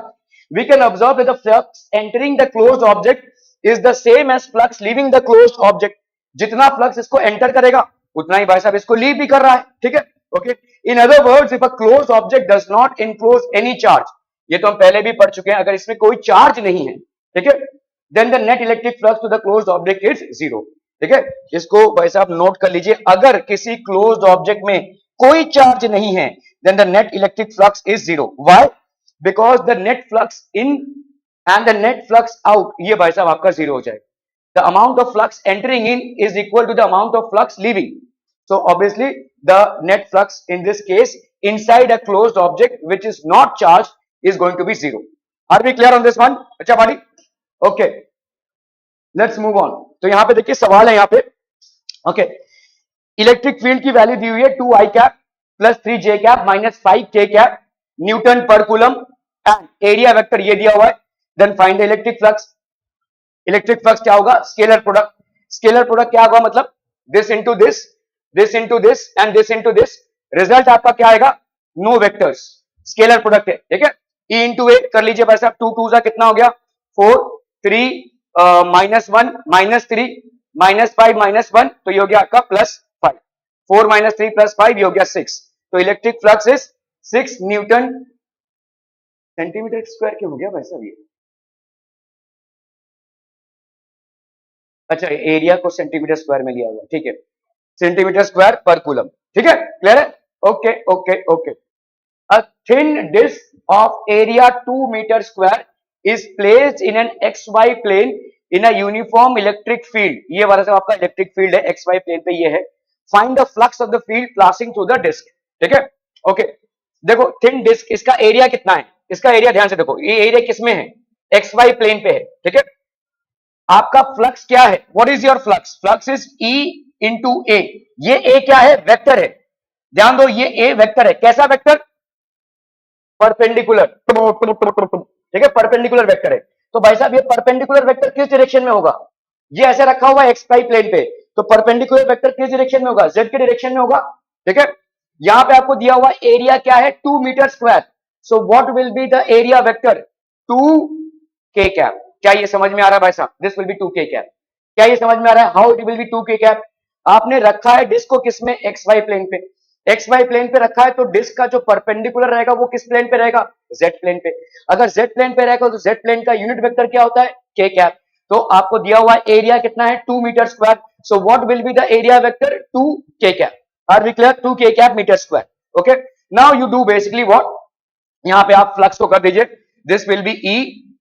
A: We can observe that the flux entering the closed object is the same as flux leaving the closed object. जितना फ्लक्स इसको एंटर करेगा उतना ही भाई साहब इसको लीव भी कर रहा है। ठीक है, okay, in other words, if a closed object does not enclose any charge, ये तो हम पहले भी पढ़ चुके हैं, अगर इसमें कोई चार्ज नहीं है, ठीक है, then the net electric flux to the closed object is 0। ठीक है, इसको भाई साहब नोट कर लीजिए, अगर किसी क्लोज्ड ऑब्जेक्ट में कोई चार्ज नहीं है, then the net electric flux is 0। Why? because the net flux in and the net flux out, ये भाई साहब आपका 0 हो जाएगा। The amount of flux entering in is equal to the amount of flux leaving, so obviously the net flux in this case inside a closed object which is not charged is going to be 0. Are we clear on this one? अच्छा बाड़ी, okay, let's move on। तो यहाँ पे देखिए सवाल है यहाँ पे, okay, इलेक्ट्रिक फील्ड की वैल्यू दी हुई है 2 i cap plus 3 j cap minus 5 k cap newton पर कूलम, एंड एरिया वेक्टर ये दिया हुआ है। Then find the electric flux. Electric flux क्या होगा? Scalar product. स्केलर प्रोडक्ट क्या होगा? मतलब this into this, this into this and this into this, result आपका क्या आएगा? नो वेक्टर्स, स्केलर प्रोडक्ट है। ठीक है, e इंटू ए कर लीजिए भाई साहब, 2 2 सा कितना हो गया? 4, 3 -1 -3 -5 -1, तो ये हो गया आपका +5, 4 - 3 +5, ये हो गया 6। तो electric flux is 6 Newton centimetre square क्यों हो गया भाई साहब ये? अच्छा, एरिया को सेंटीमीटर स्क्वायर में लिया हुआ, ठीक है, सेंटीमीटर स्क्वायर पर कूलम। ठीक है, क्लियर है? Okay okay okay. A thin disk of area 2 meter square is placed in an xy plane in a uniform electric field. ये वाला सब आपका इलेक्ट्रिक फील्ड है, xy प्लेन पे ये है. Find the flux of the field passing through the disk. ठीक है, ओके. देखो थिन डिस्क, इसका एरिया कितना है, इसका एरिया ध्यान से देखो, ये एरिया किसमें है, xy प्लेन पे है. ठीक है, आपका फ्लक्स क्या है, what is your flux, flux is E into A. ये ए क्या है, वेक्टर है. ध्यान दो, ये ए वेक्टर है. कैसा वेक्टर, परपेंडिकुलर. ठीक है, परपेंडिकुलर वेक्टर है. तो भाई साहब ये परपेंडिकुलर वेक्टर किस डायरेक्शन में होगा, ये ऐसे रखा हुआ है XY प्लेन पे, तो परपेंडिकुलर वेक्टर किस डायरेक्शन में होगा, Z के डायरेक्शन में होगा. ठीक है, यहां पे आपको दिया हुआ एरिया क्या है, 2 metre square. So what will be the area vector, 2k cap. क्या ये समझ में आ रहा है भाई साहब, this will B 2k cap. क्या ये समझ में आ रहा है, how it will be 2k cap. आपने रखा है डिस्क को किसमें, XY प्लेन पे. XY प्लेन पे रखा है तो डिस्क का जो परपेंडिकुलर रहेगा वो किस प्लेन पे रहेगा, Z प्लेन पे. अगर Z प्लेन पे रहेगा तो Z प्लेन का यूनिट वेक्टर क्या होता है, k कैप. तो आपको दिया हुआ एरिया कितना है, 2 metre square. So what will be the area vector, 2k cap. Are we clear, 2k cap metre square. Okay, now you do basically what, यहां पे आप फ्लक्स को कर दीजिए, this will be E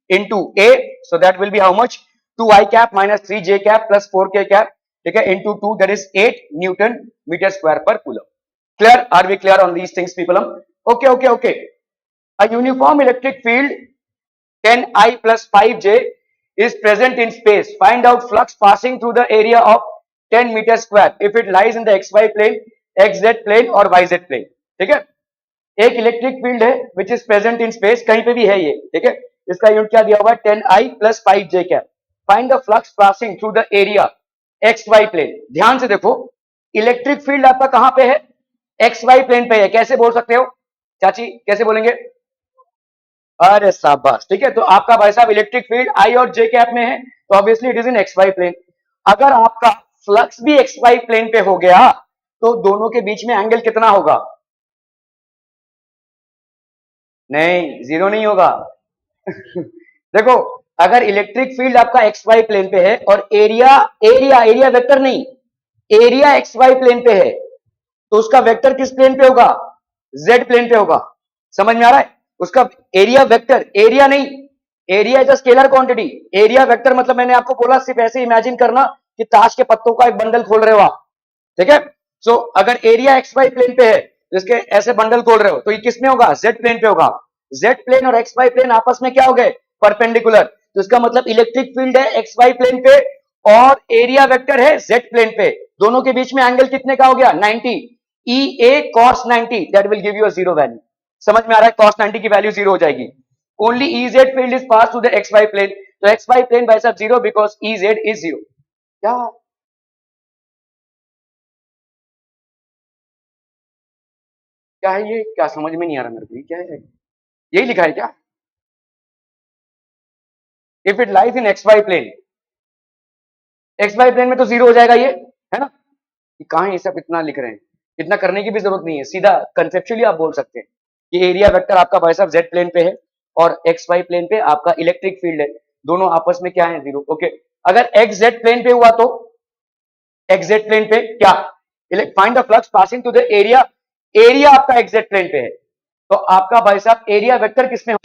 A: into A, so that will be how much, 2i cap minus 3j cap plus 4k cap. ठीक है, into 2, that is 8 newton metre square per coulomb. Clear? Are we clear on these things, people? Okay, okay, okay. A uniform electric field 10I plus 5J is present in space. Find out flux passing through the area of 10 meter square if it lies in the XY plane, XZ plane or YZ plane. ठीक है, एक इलेक्ट्रिक फील्ड है which is present in space, कहीं पे भी है ये. ठीक है, इसका यूनिट क्या दिया हुआ है, 10I plus 5J cap. Find the flux passing through the area XY plane. ध्यान से देखो, इलेक्ट्रिक फील्ड आपका कहां पे है, XY प्लेन पे है. कैसे बोल सकते हो चाची, कैसे बोलेंगे, अरे शाबाश. ठीक है, तो आपका भाई साहब इलेक्ट्रिक फील्ड I और J कैप में है, तो obviously it is in XY plane. अगर आपका फ्लक्स भी XY प्लेन पे हो गया तो दोनों के बीच में एंगल कितना होगा, नहीं जीरो नहीं होगा. देखो, अगर इलेक्ट्रिक फील्ड आपका XY प्लेन पे है और एरिया एरिया एरिया वेक्टर नहीं, एरिया XY प्लेन पे है, तो उसका वेक्टर किस प्लेन पे होगा, Z प्लेन पे होगा. समझ में आ रहा है, उसका एरिया वेक्टर, एरिया नहीं, area is a scalar quantity. Area vector मतलब मैंने आपको बोला, सिर्फ ऐसे इमेजिन करना कि ताश के पत्तों का एक बंडल खोल रहे हो आप. ठीक है, सो अगर एरिया XY प्लेन पे है, जिसके ऐसे बंडल खोल रहे हो, तो ये किस में होगा, Z प्लेन पे होगा. Z प्लेन और XY प्लेन आपस में क्या हो गए, परपेंडिकुलर. तो इसका मतलब इलेक्ट्रिक फील्ड है XY प्लेन पे और एरिया वेक्टर है Z प्लेन पे. दोनों के बीच में एंगल कितने का हो गया, 90. EA cos 90, that will give you a zero value. समझ में आ रहा है, cos 90 की वैल्यू जीरो हो जाएगी. Only EZ field is pass to the XY plane. तो XY प्लेन बाय साहब zero because EZ is zero. क्या क्या है ये, क्या समझ में नहीं आ रहा मेरे को, ये क्या है, यही लिखा है क्या, if it lies in XY plane, XY plane में तो जीरो हो जाएगा ये, है ना. ये कहां ये सब इतना लिख रहे हैं, इतना करने की भी जरूरत नहीं है, सीधा कंसेप्चुअली आप बोल सकते हैं कि एरिया वेक्टर आपका भाई साहब Z प्लेन पे है और XY प्लेन पे आपका इलेक्ट्रिक फील्ड है, दोनों आपस में क्या है, जीरो. ओके, अगर XZ प्लेन पे हुआ तो XZ प्लेन पे क्या, find the flux passing to the area, area आपका XZ प्लेन पे है, तो आपका भाई साहब एरिया वेक्टर किसमें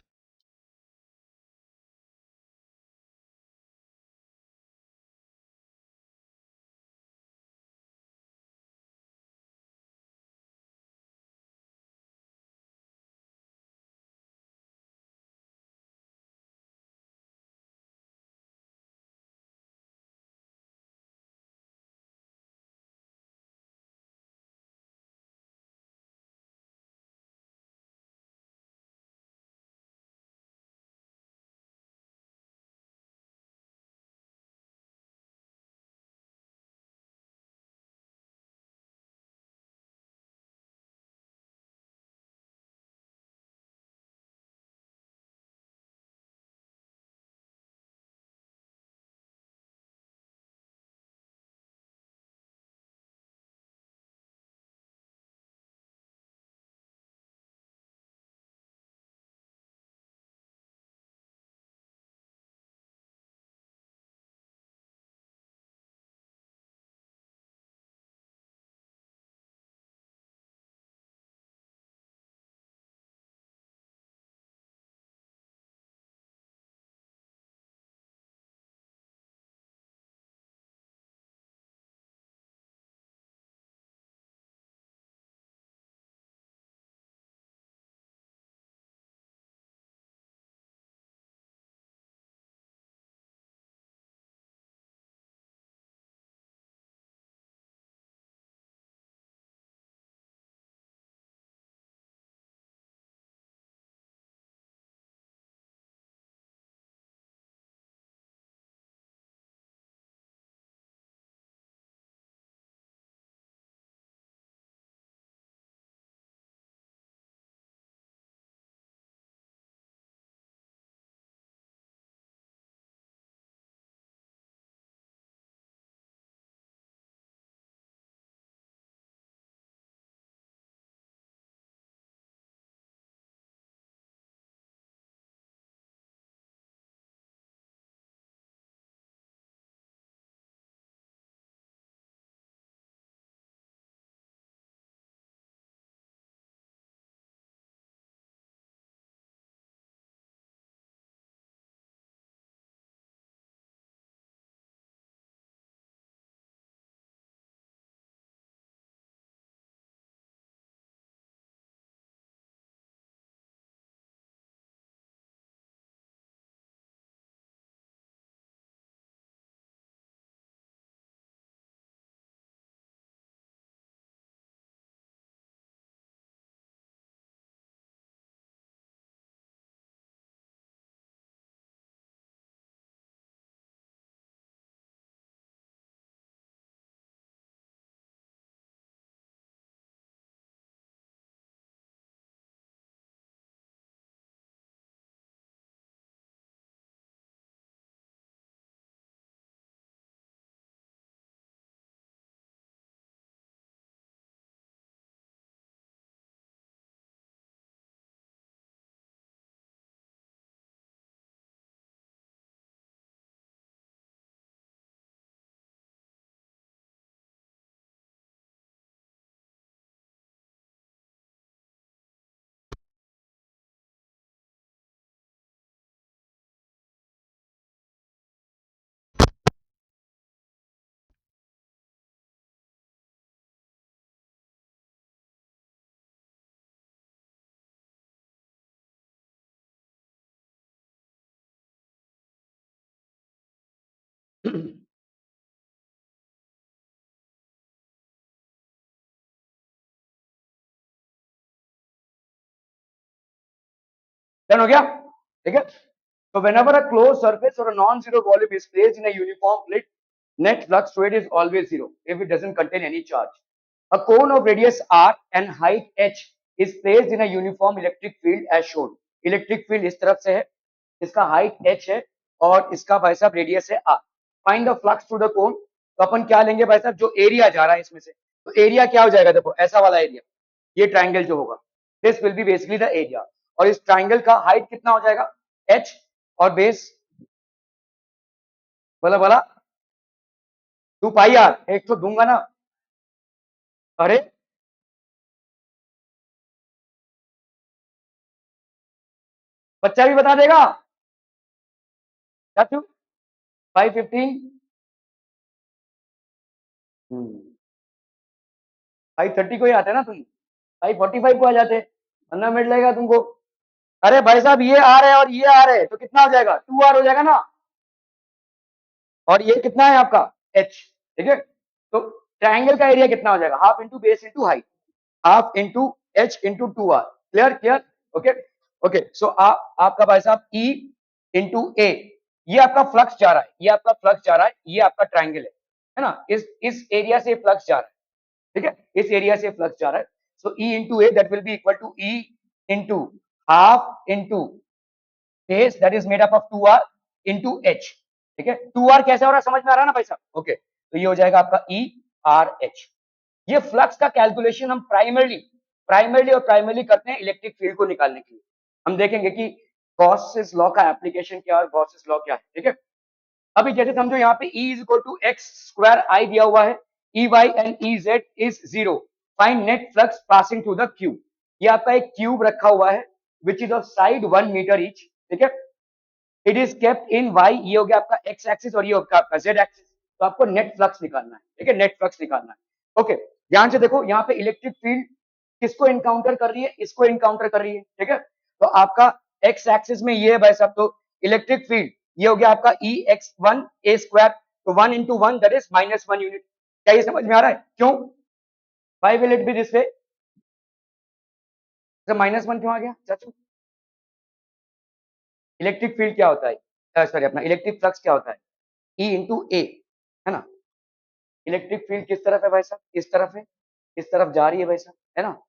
A: डन हो गया, ठीक है। So whenever a closed surface or a non-zero volume is placed in a uniform plate, net flux through it is always zero if it doesn't contain any charge. A cone of radius r and height h is placed in a uniform electric field as shown. Electric field इस तरफ से है, इसका height h है और इसका भाई साहब रेडियस है r. Find the flux through the cone. तो अपन क्या लेंगे भाई साहब, जो एरिया जा रहा है इसमें से, तो एरिया क्या हो जाएगा, देखो ऐसा वाला एरिया, ये ट्राइंगल जो होगा, this will B basically the area, और इस ट्राइंगल का हाइट कितना हो जाएगा h, और बेस बोला बोला 2 पाई r, एक तो दूंगा ना, अरे बच्चा भी बता देगा चाचू, 515, 530 को ही आते ना तुम, 545 को आ जाते, 15 मिनट लगेगा तुमको। अरे भाई साहब ये आ रहे और ये आ रहे, तो कितना हो जाएगा, 2r हो जाएगा ना, और ये कितना है आपका h, ठीक है। तो ट्राइंगल का एरिया कितना हो जाएगा, half into base into height, half into h into 2r, clear clear, okay okay. So आपका भाई साहब E इंटू a, ये आपका फ्लक्स जा रहा है, ये आपका फ्लक्स जा रहा है, ये आपका ट्राइंगल है ना, इस एरिया से फ्लक्स जा रहा है, ठीक है, इस एरिया से फ्लक्स जा रहा है। So E into a that will be equal to E into half into base that is made up of 2r into h, ठीक है। 2r कैसे हो रहा है समझ में आ रहा है ना भाई साहब, ओके। तो ये हो जाएगा आपका E R H। ये फ्लक्स का कैलकुलेशन हम प्राइमरली करते हैं इलेक्ट्रिक फील्ड को निकालने के लिए। हम देखेंगे कि गॉसेस लॉ का एप्लीकेशन क्या है और गॉसेस लॉ क्या है, ठीक है। अभी जैसे समझो यहाँ पे E is equal to x square I दिया हुआ है, E Y and E Z is 0, find net flux passing through the cube. ये आपका एक क्यूब रखा हुआ है which is of side 1 metre each, ठीक है। It is kept in Y, ये हो गया आपका एक्स एक्सिस और ये होगा आपका जेड एक्सिस। तो आपको नेट फ्लक्स निकालना है, ठीक है, नेट फ्लक्स निकालना है, ओके। ध्यान से देखो यहाँ पे इलेक्ट्रिक फील्ड किसको इनकाउंटर कर रही है, इसको इनकाउंटर कर रही है, ठीक है। तो आपका एक्स एक्सिस में ये है भाई साहब, तो इलेक्ट्रिक फील्ड ये हो गया आपका ई एक्स वन ए स्क्वायर, तो 1 इंटू 1 दैट इज -1 यूनिट। क्या ये समझ में आ रहा है, क्यों, why will it be this way, -1 क्यों आ गया चाचू। इलेक्ट्रिक फील्ड क्या होता है, सॉरी अपना इलेक्ट्रिक फ्लक्स क्या होता है, ई इंटू ए, है ना। इलेक्ट्रिक फील्ड किस तरफ है भाई साहब, इस तरफ है, इस तरफ जा रही है भाई साहब, है ना,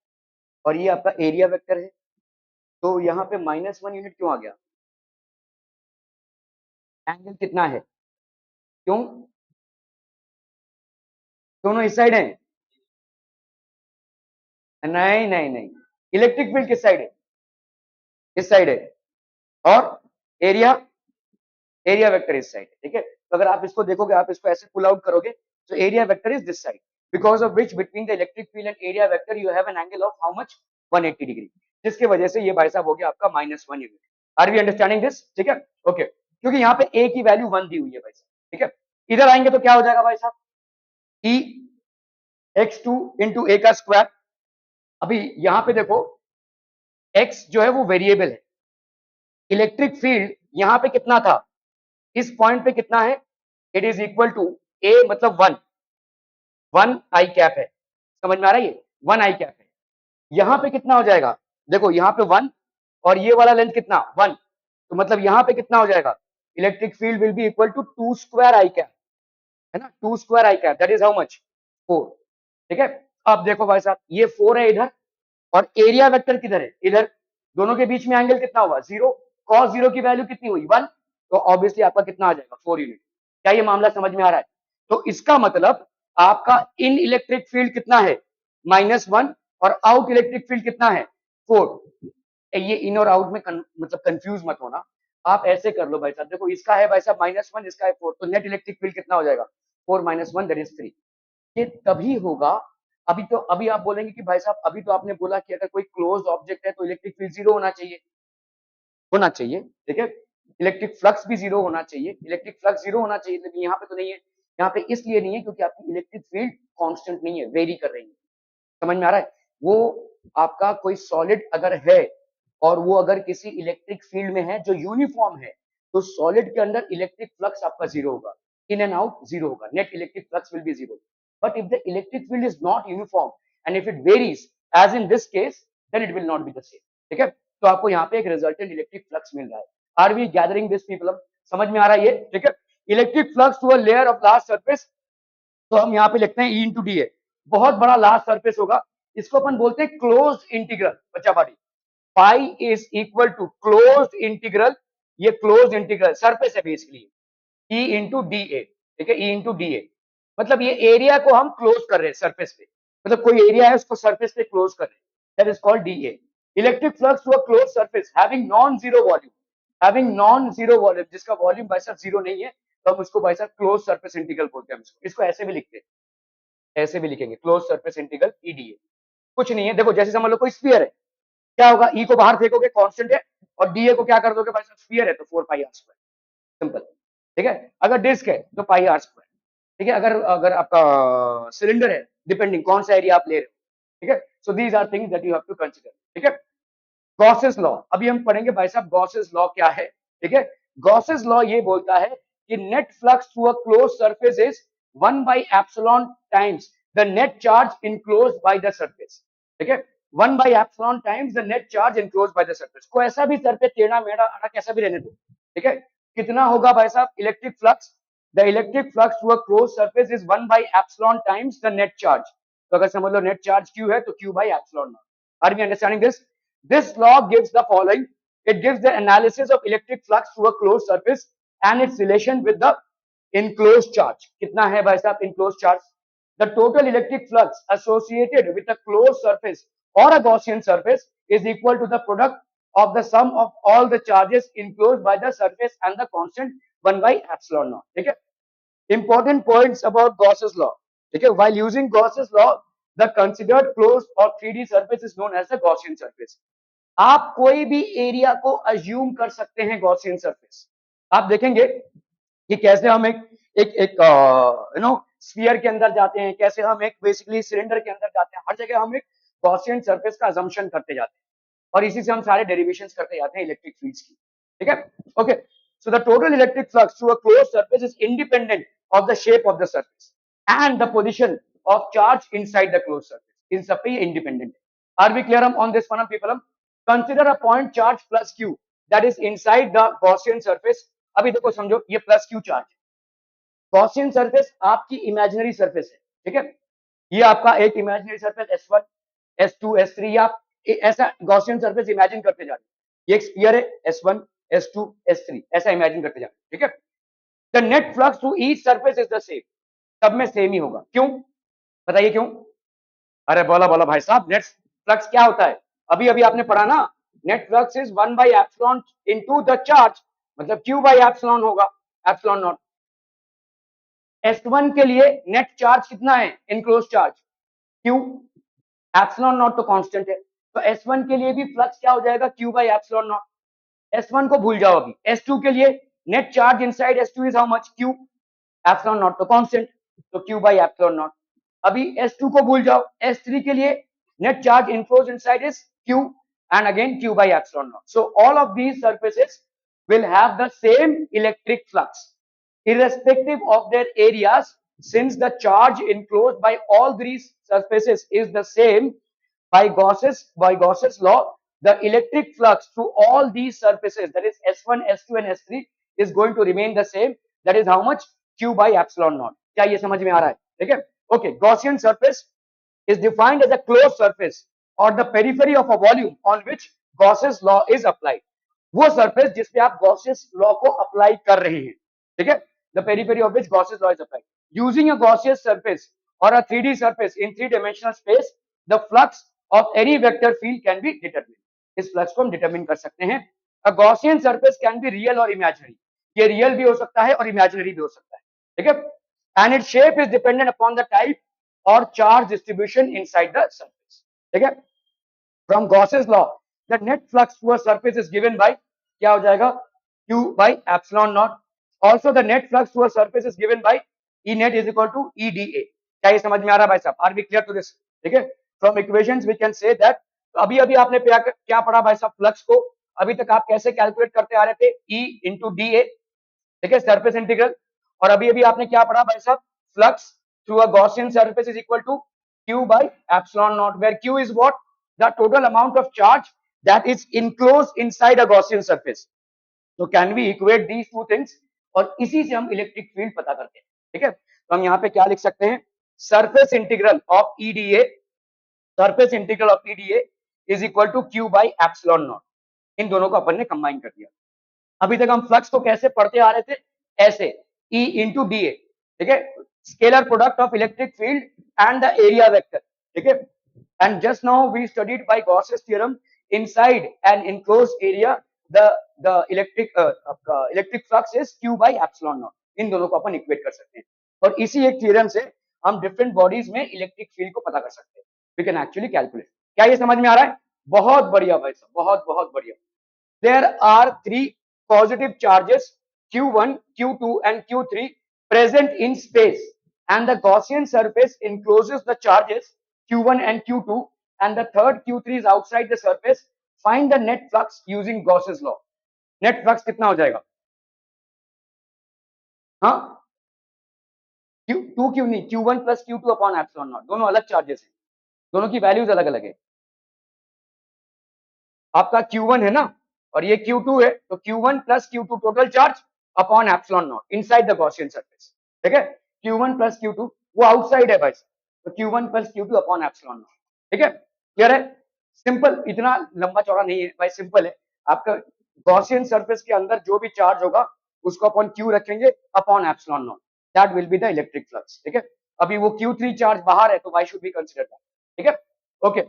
A: और ये आपका एरिया वेक्टर है। तो यहाँ पे -1 यूनिट क्यों आ गया, एंगल कितना है, क्यों, दोनों इस साइड है, नहीं नहीं नहीं, इलेक्ट्रिक फील्ड किस साइड है, इस साइड है, और एरिया एरिया वेक्टर इस साइड है, ठीक है। तो अगर आप इसको देखोगे, आप इसको ऐसे पुल आउट करोगे, तो area vector is this side, because of which between the electric field and area vector you have an angle of how much 180 degree, जिसकी वजह से ये भाई साहब हो गया आपका -1 unit. Are we understanding this, ठीक है, ओके। क्योंकि यहाँ पे ए की वैल्यू 1 दी हुई है भाई साहब, ठीक है। इधर आएंगे तो क्या हो जाएगा भाई साहब, ई x2 इंटू ए का स्क्वायर। अभी यहाँ पे देखो x जो है वो वेरिएबल है, इलेक्ट्रिक फील्ड यहाँ पे कितना था, इस पॉइंट पे कितना है, इट इज इक्वल टू ए मतलब 1 आई कैप है, समझ में आ रहा है, ये 1 आई कैप है। यहाँ पे कितना हो जाएगा, देखो यहाँ पे 1 और ये वाला लेंथ कितना 1, तो मतलब यहाँ पे कितना हो जाएगा, electric field will be equal to 2 square I cap, है ना, 2 square I cap that is how much 4, ठीक है। अब देखो भाई साहब ये 4 है इधर, और एरिया वेक्टर किधर है, इधर, दोनों के बीच में एंगल कितना हुआ 0, cos 0 की वैल्यू कितनी हुई 1, तो ऑब्वियसली आपका कितना आ जाएगा 4 यूनिट। क्या ये मामला समझ में आ रहा है, तो इसका मतलब आपका इन इलेक्ट्रिक फील्ड कितना है -1, और आउट इलेक्ट्रिक फील्ड कितना है 4। ये इन और आउट में मतलब कंफ्यूज मत होना, आप ऐसे कर लो भाई साहब, देखो इसका है भाई साहब -1, इसका है 4, तो नेट इलेक्ट्रिक फील्ड कितना हो जाएगा 4 - 1 दैट इज 3। ये तभी होगा, अभी आप बोलेंगे कि भाई साहब अभी तो आपने बोला कि अगर कोई क्लोज्ड ऑब्जेक्ट है तो इलेक्ट्रिक फील्ड 0 होना चाहिए, ठीक है, इलेक्ट्रिक फ्लक्स भी 0 होना चाहिए, इलेक्ट्रिक फ्लक्स 0 होना चाहिए, लेकिन यहाँ पे तो नहीं है। यहाँ पे इसलिए नहीं है क्योंकि आपकी इलेक्ट्रिक फील्ड कांस्टेंट नहीं है, वेरी कर रही है, समझ में आ रहा है। वो आपका कोई सॉलिड अगर है और वो अगर किसी इलेक्ट्रिक फील्ड में है जो यूनिफॉर्म है, तो सॉलिड के अंदर इलेक्ट्रिक फ्लक्स आपका 0 होगा, इन एंड आउट 0 होगा, net electric flux will be 0। But if the electric field is not uniform and if it varies, as in this case, then it will not be the same. ठीक है, तो आपको यहाँ पे एक रिजल्टेंट इलेक्ट्रिक फ्लक्स मिल रहा है। Are we gathering this people? समझ में आ रहा है ये? ठीक है, electric flux to a layer of large surface, तो हम यहाँ पे लिखते हैं ई इंटू डी ए, बहुत बड़ा लार्ज सरफेस होगा, इसको अपन बोलते हैं क्लोज इंटीग्रल। बच्चा बाड़ी, pi is equal to close integral, ये क्लोज इंटीग्रल सरफेस है basically, E into D A. ठीक है, ई इंटू डी ए, मतलब ये एरिया को हम क्लोज कर रहे हैं सरफेस पे, मतलब कोई एरिया है उसको सरफेस पे क्लोज कर रहे हैं, that is called D A. Electric flux to a close surface having non zero volume, having non zero volume, जिसका वॉल्यूम भाई साहब जीरो नहीं है, तो हम उसको भाई साहब क्लोज सरफेस इंटीग्रल बोलते हैं। इसको ऐसे भी लिखते हैं, ऐसे भी लिखेंगे, क्लोज सरफेस इंटीग्रल ईडीए। कुछ नहीं है, देखो जैसे समझ लो कोई स्फीयर है, क्या होगा, ई को बाहर फेंकोगे कांस्टेंट है, और डीए को क्या कर दोगे भाई साहब, स्फीयर है तो 4 पाई आर स्क्वायर, सिंपल। ठीक है, अगर डिस्क है तो पाई आर स्क्वायर। ठीक है, अगर अगर आपका सिलेंडर है, डिपेंडिंग कौन सा एरिया आप ले रहे हो। ठीक है, so these are things that you have to consider. ठीक है, गॉसेस लॉ अभी हम पढ़ेंगे भाई साहब, गॉसेस लॉ क्या है। ठीक है, गॉसेस लॉ ये बोलता है कि net flux through a close surface is 1 by epsilon times the net charge enclosed by the surface। ठीक है, 1 by epsilon times the net charge enclosed by the surface, को ऐसा भी सरफेस टेढ़ा मेढ़ा आड़ा कैसा भी रहने दो। ठीक है, कितना होगा भाई साहब electric flux, the electric flux through a close surface is 1 by epsilon times the net charge। तो अगर समझ लो नेट चार्ज क्यू है तो q by epsilon naught. Are we understanding this? This law gives the following. It gives the analysis of electric flux through a closed surface and its relation with the enclosed charge। कितना है भाई साहब enclosed charge? The total electric flux associated with a closed surface or a Gaussian surface is equal to the product of the sum of all the charges enclosed by the surface and the constant 1 by epsilon naught। ठीक है, important points about Gauss's law। ठीक है, while using Gauss's law, the considered closed or 3D surface is known as the Gaussian surface। आप कोई भी एरिया को अज्यूम कर सकते हैं गॉसियन सरफेस। आप देखेंगे कि कैसे हम एक एक एक यू नो स्फीयर के अंदर जाते हैं, कैसे हम एक बेसिकली सिलेंडर के अंदर जाते हैं, हर जगह हम एक गॉसियन सरफेस का अजम्पशन करते जाते हैं, और इसी से हम सारे डेरिवेशंस करते जाते हैं इलेक्ट्रिक फील्ड्स की। ठीक है, okay, so the total electric flux through a closed surface is independent of the shape of the surface and the position of charge inside the closed surface. इन सब पे ये इंडिपेंडेंट है। Are we clear on this one people? Consider a point charge plus q that is inside the Gaussian surface। अभी देखो समझो, ये plus Q charge, Gaussian surface आपकी इमेजिनरी सरफेस है। ठीक है, ये आपका एक imaginary surface S1 S2 S3, आप ऐसा गॉसियन सरफेस इमेजिन करते जा रहे हैं। ये एक स्फीयर है, S1 S2 S3, ऐसा इमेजिन करते जा रहे हैं। ठीक है, the net flux through each surface is the same, सब में सेम ही होगा। क्यों बताइए क्यों? अरे बोला बोला भाई साहब, नेट फ्लक्स क्या होता है? अभी अभी आपने पढ़ा ना, net flux is 1 by epsilon into the charge, मतलब q by epsilon होगा, epsilon नॉट। S1 के लिए नेट चार्ज कितना है, enclose charge q, epsilon naught तो कांस्टेंट है, तो S1 के लिए भी फ्लक्स क्या हो जाएगा, q by epsilon not. S1 को भूल जाओ। अभी S2 के लिए net charge inside S2 is how much, q, epsilon naught तो कांस्टेंट, तो q by epsilon नॉट। अभी S2 को भूल जाओ। S3 के लिए net charge enclosed inside is q and again q by epsilon naught। So all of these surfaces will have the same electric flux irrespective of their areas, since the charge enclosed by all these surfaces is the same. By Gauss's law, the electric flux through all these surfaces, that is S1 S2 and S3, is going to remain the same, that is how much, q by epsilon naught। क्या ये समझ में आ रहा है? ठीक है, okay, Gaussian surface is defined as a closed surface or the periphery of a volume on which Gauss's law is applied। वो सरफेस जिस पे आप Gauss's law को अप्लाई कर रहे हैं। ठीक है, the periphery of which Gauss's law is applied। Using a Gaussian surface or a 3D surface in 3-dimensional space, the flux of any vector field can be determined। इस फ्लक्स को हम डिटरमिन कर सकते हैं। A Gaussian surface can be real or imaginary। ये रियल भी हो सकता है और इमेजिनरी भी हो सकता है। ठीक है, and its shape is dependent upon the type और charge distribution inside the surface. ठीक है, from Gauss's law the net flux to a surface is given by, क्या हो जाएगा, q by epsilon naught। Also the net flux to a surface is given by E net is equal to EdA। क्या ये समझ में आ रहा है भाई साहब? Are we clear to this? ठीक है, from equations we can say that, अभी अभी आपने क्या पढ़ा भाई साहब, फ्लक्स को अभी तक आप कैसे कैलकुलेट करते आ रहे थे, E into DA। ठीक है, सरफेस इंटीग्रल। और अभी अभी आपने क्या पढ़ा भाई साहब, flux through a Gaussian surface is equal to q by epsilon naught, where q is what, the total amount of charge that is enclosed inside a Gaussian surface. So can we equate these two things? और इसी से हम इलेक्ट्रिक फील्ड पता करते हैं. ठीक है, तो हम यहाँ पे क्या लिख सकते हैं, surface integral of E D A, surface integral of E D A is equal to Q by epsilon naught. इन दोनों को अपन ने कंबाइन कर दिया. अभी तक हम फ्लक्स को कैसे पढ़ते आ रहे थे, ऐसे E इंटू डी ए. ठीक है, scalar product of electric field and the area vector. ठीक है, and just now we studied by Gauss's theorem inside an enclosed area the electric flux is q by epsilon naught. इन दोनों को अपन इक्वेट कर सकते हैं और इसी एक थ्योरम से हम डिफरेंट बॉडीज में इलेक्ट्रिक फील्ड को पता कर सकते हैं. We can actually calculate. क्या ये समझ में आ रहा है? बहुत बढ़िया भाई साहब, बहुत बहुत बढ़िया. There are three positive charges q1, q2 and q3 present in space and the Gaussian surface encloses the charges q1 and q2 and the third q3 is outside the surface. Find the net flux using Gauss's law. Net flux कितना हो जाएगा? हाँ, q2 क्यों नहीं, q1 plus q2 upon epsilon not. दोनों अलग चार्जेस हैं, दोनों की वैल्यूज अलग अलग है. आपका q1 है ना और ये q2 है, तो q1 plus q2 total charge upon epsilon not inside the Gaussian surface. ठीक है, q1 प्लस q2 वो आउटसाइड है भाई, तो q1 plus q2 upon epsilon not. ठीक है, क्लियर है? सिंपल, इतना लंबा चौड़ा नहीं है भाई, सिंपल है. आपका गॉसियन सरफेस के अंदर जो भी चार्ज होगा उसको अपन q रखेंगे upon epsilon not, that will be the electric flux. ठीक है, अभी वो q3 चार्ज बाहर है तो why should be consider that. ठीक है, okay.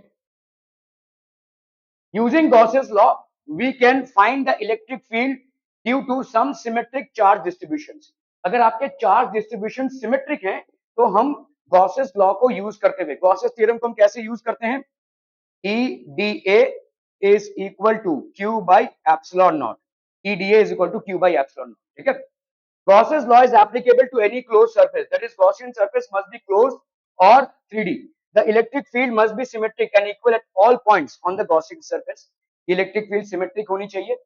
A: Using Gauss's law, we can find the electric field due to some symmetric charge distributions. अगर आपके चार्ज डिस्ट्रीब्यूशन सिमेट्रिक हैं तो हम गॉसेस लॉ को यूज करते हुए, गॉसेस थ्योरम को हम कैसे यूज करते हैं, EDA is equal to Q by epsilon naught. EDA is equal to Q by epsilon naught. ठीक है, Gauss's law is applicable to any closed surface, that is Gaussian surface must be closed or 3D. The electric field must be symmetric and equal at all points on the Gaussian surface. Electric field symmetric होनी चाहिए.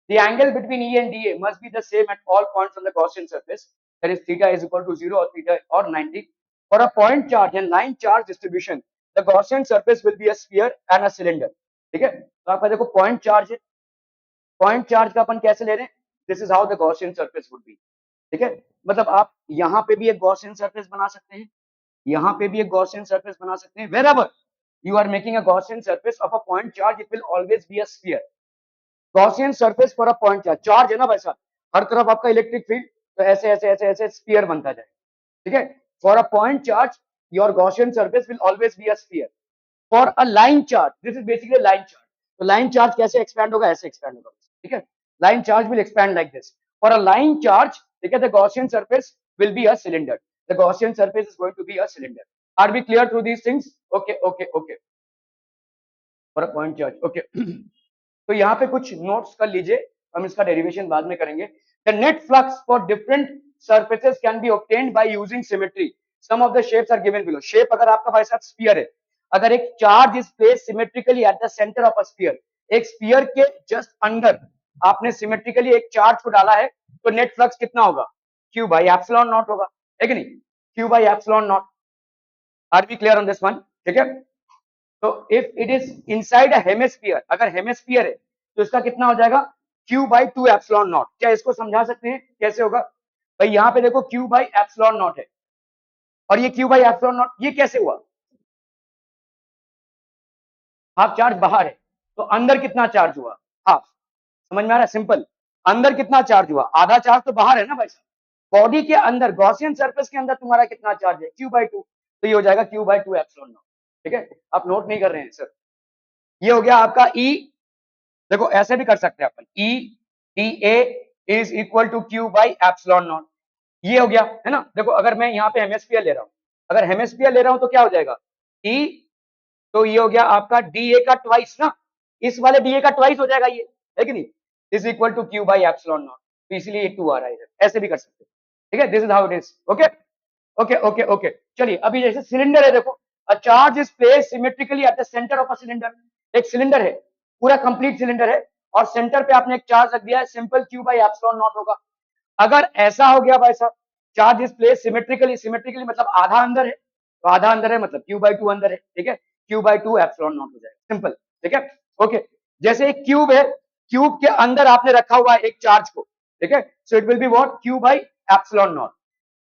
A: The angle between E and DA must be the same at all points on the Gaussian surface. That is theta is equal to 0 or theta or 90. For a point charge and line charge distribution, the Gaussian surface will be a sphere and a cylinder. ठीक है, तो आपका देखो पॉइंट चार्ज है, पॉइंट चार्ज का अपन कैसे ले रहे हैं, this is how the Gaussian surface would be. ठीक है, मतलब आप यहाँ पे भी एक Gaussian surface बना सकते हैं, यहाँ पे भी एक Gaussian surface बना सकते हैं. Wherever you are making a Gaussian surface of a point charge, it will always be a sphere. Gaussian surface for a point charge, charge है ना भाई साहब, हर तरफ आपका इलेक्ट्रिक फील्ड, तो ऐसे ऐसे ऐसे ऐसे स्फीयर बनता जाए. ठीक है, for a point charge your Gaussian surface will always be a sphere. For a line charge, this is basically a line charge. तो line charge कैसे expand होगा, ऐसे expand होगा. ठीक है, line charge will expand like this. For a line charge, ठीक है, the Gaussian surface will be a cylinder. The Gaussian surface is going to be a cylinder. Are we clear through these things? Okay, okay, okay. For a point charge, okay. तो यहाँ पे कुछ नोट्स कर लीजिए, हम इसका डेरिवेशन बाद में करेंगे. The net flux for different surfaces can be obtained by using symmetry. Some of the shapes are given below. Shape अगर आपका भाई साहब स्फीयर है, अगर एक charge is place symmetrically at the centre of a sphere, एक स्फीयर के जस्ट अंदर आपने सिमेट्रिकली एक चार्ज को डाला है, तो नेट फ्लक्स कितना होगा, Q बाई एप्सिलॉन नॉट होगा, है कि नहीं, Q by epsilon naught. Are we clear on this one? ठीक है, तो if it is inside a hemisphere, अगर हेमिस्फीयर है तो इसका कितना हो जाएगा, Q बाई 2 एप्सिलॉन नॉट. क्या इसको समझा सकते हैं कैसे होगा भाई, यहाँ पे देखो Q बाई एप्सिलॉन नॉट है और ये Q बाई एप्सिलॉन नॉट, ये कैसे हुआ, हाफ चार्ज बाहर है तो अंदर कितना चार्ज हुआ, हाफ. समझ में आ रहा है? सिंपल, अंदर कितना चार्ज हुआ, आधा चार्ज तो बाहर है ना भाई साहब. बॉडी के अंदर गॉसियन सरफेस के अंदर तुम्हारा कितना चार्ज है, Q बाई 2, तो ये हो जाएगा Q बाई 2 एप्सिलॉन नॉट. ठीक है, आप नोट नहीं कर रहे हैं सर. ये हो गया आपका E, देखो ऐसे भी कर सकते हैं अपन, E dA इज equal to Q by epsilon naught. ये हो गया है ना. देखो अगर मैं यहाँ पे हेमिस्फीयर ले रहा हूँ, अगर हेमिस्फीयर ले रहा हूँ तो क्या हो जाएगा, E, तो ये हो गया आपका DA का ट्वाइस ना, इस वाले DA का ट्वाइस हो जाएगा ये, है कि नहीं, is equal to Q by epsilon naught. तो इसलिए 2 आ रहा है इधर, ऐसे भी कर सकते हैं. ठीक है, this is how it is. Okay okay okay okay. चलिए अभी जैसे सिलेंडर है, देखो a charge is placed symmetrically at the centre of a cylinder. एक सिलेंडर है, पूरा कंप्लीट सिलेंडर है और सेंटर पे आपने एक चार्ज रख दिया है, simple Q by epsilon not होगा. अगर ऐसा हो गया भाई साहब, charge is placed symmetrically, symmetrically मतलब आधा अंदर है, तो आधा अंदर है मतलब Q बाई 2 अंदर है. ठीक है, Q बाई 2 एप्सिलॉन नॉट हो जाएगा, सिंपल. ठीक है, ओके. जैसे एक क्यूब है, क्यूब के अंदर आपने रखा हुआ है एक चार्ज को, ठीक है, so it will be what, Q by epsilon not.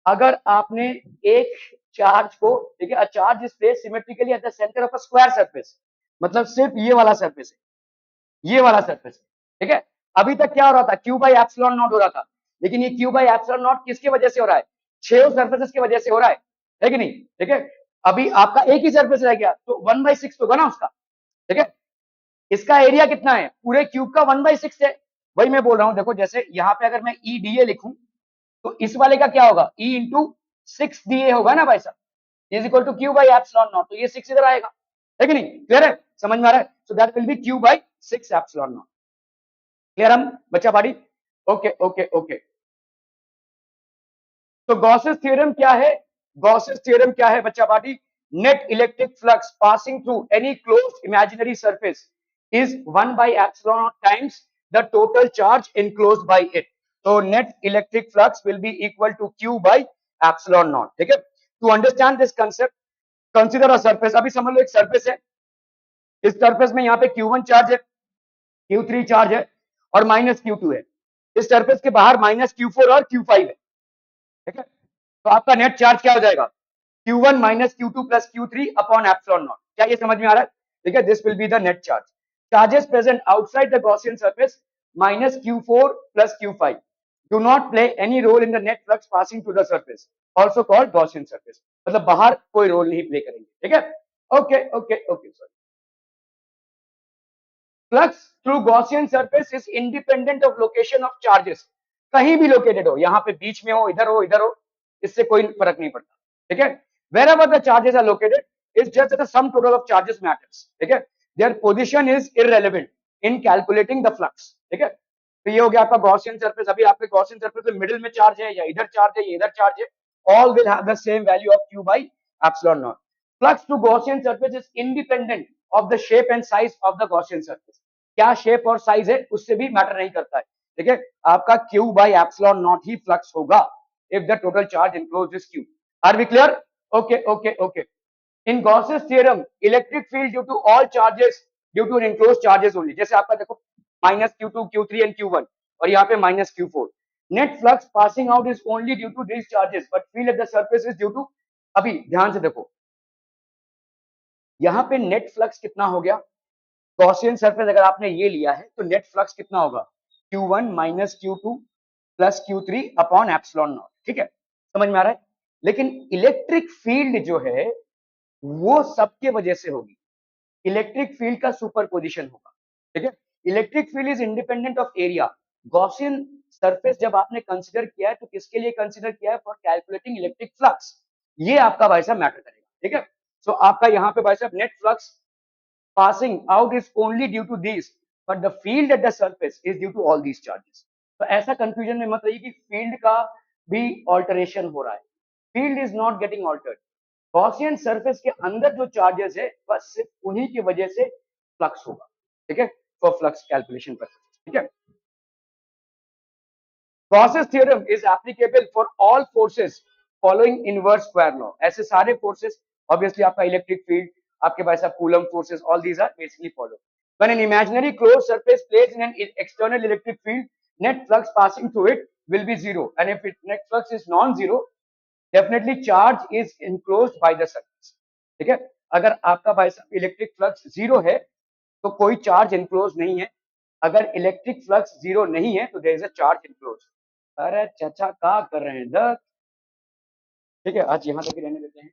A: अगर आपने एक चार्ज को, ठीक है, a charge is placed symmetrically at the centre of a square surface, मतलब सिर्फ ये वाला सरफेस है, ये वाला सरफेस है, ठीक है। अभी तक क्या हो रहा था, क्यू बाई एप्सिलॉन नॉट हो रहा था, लेकिन ये क्यू बाई एप्सिलॉन नॉट किसकी वजह से हो रहा है, 6 सरफेसेस की वजह से हो रहा है कि नहीं, ठीक है। अभी आपका एक ही सरफेस रह गया तो 1/6 होगा ना उसका, ठीक है। इसका एरिया कितना है, पूरे क्यूब का 1/6 है। वही मैं बोल रहा हूं, देखो जैसे यहाँ पे अगर मैं ई डी ए लिखूं तो इस वाले का क्या होगा, ई इंटू 6 DA होगा ना भाई साहब, is equal to Q by epsilon naught, तो ये 6 इधर आएगा, है कि नहीं, क्लियर है, समझ में आ रहा है, so that will B Q by 6 epsilon not. Clear हम बच्चा पाड़ी, ओके ओके ओके। तो गॉसेस थ्योरम क्या है, गॉसेस थ्योरम क्या है बच्चा party, net electric flux passing through any closed imaginary surface is 1 by epsilon naught times the total charge enclosed by it. So net electric flux will be equal to q by epsilon naught, ठीक है। To understand this concept, consider a surface, अभी समझ लो एक सरफेस है, इस सरफेस में यहाँ पे q1 चार्ज है, q3 चार्ज है और माइनस q2 है, इस सरफेस के बाहर माइनस q4 और q5 है, ठीक है। तो आपका नेट चार्ज क्या हो जाएगा, Q1 minus Q2 plus Q3 upon epsilon not, क्या ये समझ में आ रहा है, ठीक है, this will be the net charge. Charges present outside the Gaussian surface minus Q4 plus Q5 do not play any role in the net flux passing through the surface, also called Gaussian surface, मतलब बाहर कोई रोल नहीं प्ले करेंगे, ठीक है, okay okay okay. Sorry, flux through Gaussian surface is independent of location of charges, कहीं भी लोकेटेड हो, यहाँ पे बीच में हो, इधर हो, इससे कोई फर्क नहीं पड़ता, ठीक है। wherever the charges are located is just that the sum total of charges matters, ठीक है, their position is irrelevant in calculating the flux, ठीक है। तो ये हो गया आपका गॉसियन सरफेस। अभी आपके गॉसियन सरफेस में मिडिल में चार्ज है या इधर चार्ज है या इधर चार्ज है, all will have the same value of q by epsilon naught. Flux to Gaussian surface is independent of the shape and size of the Gaussian surface. क्या शेप और साइज है उससे भी मैटर नहीं करता है, ठीक है, आपका q by epsilon naught he flux होगा if the total charge enclosed is q. Are we clear? Okay, okay, okay. In Gauss's theorem, electric field due to all charges due to enclosed charges only. जैसे आपका देखो minus Q2, Q3 and Q1 और यहाँ पे minus Q4. Net flux passing out is only due to these charges, but field at the surface is due to, अभी ध्यान से देखो यहाँ पे नेट फ्लक्स कितना हो गया, गॉसियन सरफेस अगर आपने ये लिया है तो नेट फ्लक्स कितना होगा, Q1 minus Q2 plus Q3 upon epsilon not, ठीक है, समझ में आ रहा है। लेकिन इलेक्ट्रिक फील्ड जो है वो सबके वजह से होगी, इलेक्ट्रिक फील्ड का सुपरपोजिशन होगा, ठीक है। Electric field is independent of area. Gaussian surface जब आपने कंसीडर किया है तो किसके लिए कंसीडर किया है, फॉर कैलकुलेटिंग इलेक्ट्रिक फ्लक्स, ये आपका भाई साहब मैटर करेगा, ठीक है। सो आपका यहाँ पे भाई साहब net flux passing out is only due to these, but the field at the surface is due to all these charges. तो ऐसा कंफ्यूजन में मत रहिए कि फील्ड का भी ऑल्टरेशन हो रहा है, field is not getting altered. Gaussian surface के अंदर जो चार्जेस है बस सिर्फ उन्हीं की वजह से फ्लक्स होगा, ठीक है, फॉर फ्लक्स कैलकुलेशन पर्पस, ठीक है। Gauss's theorem is applicable for all forces following inverse square law. ऐसे सारे forces, obviously आपका electric field, आपके पास सब Coulomb forces, all these are basically follow. When an imaginary closed surface placed in an external electric field, net flux passing through it will be zero, and if its net flux is non-zero, definitely charge is enclosed by the surface. ठीक है, अगर आपका भाई साहब इलेक्ट्रिक फ्लक्स जीरो है तो कोई चार्ज इनक्लोज नहीं है, अगर इलेक्ट्रिक फ्लक्स जीरो नहीं है तो there is a charge enclose. अरे चाचा क्या कर रहे हैं इधर, ठीक है, आज यहाँ तक रहने देते हैं।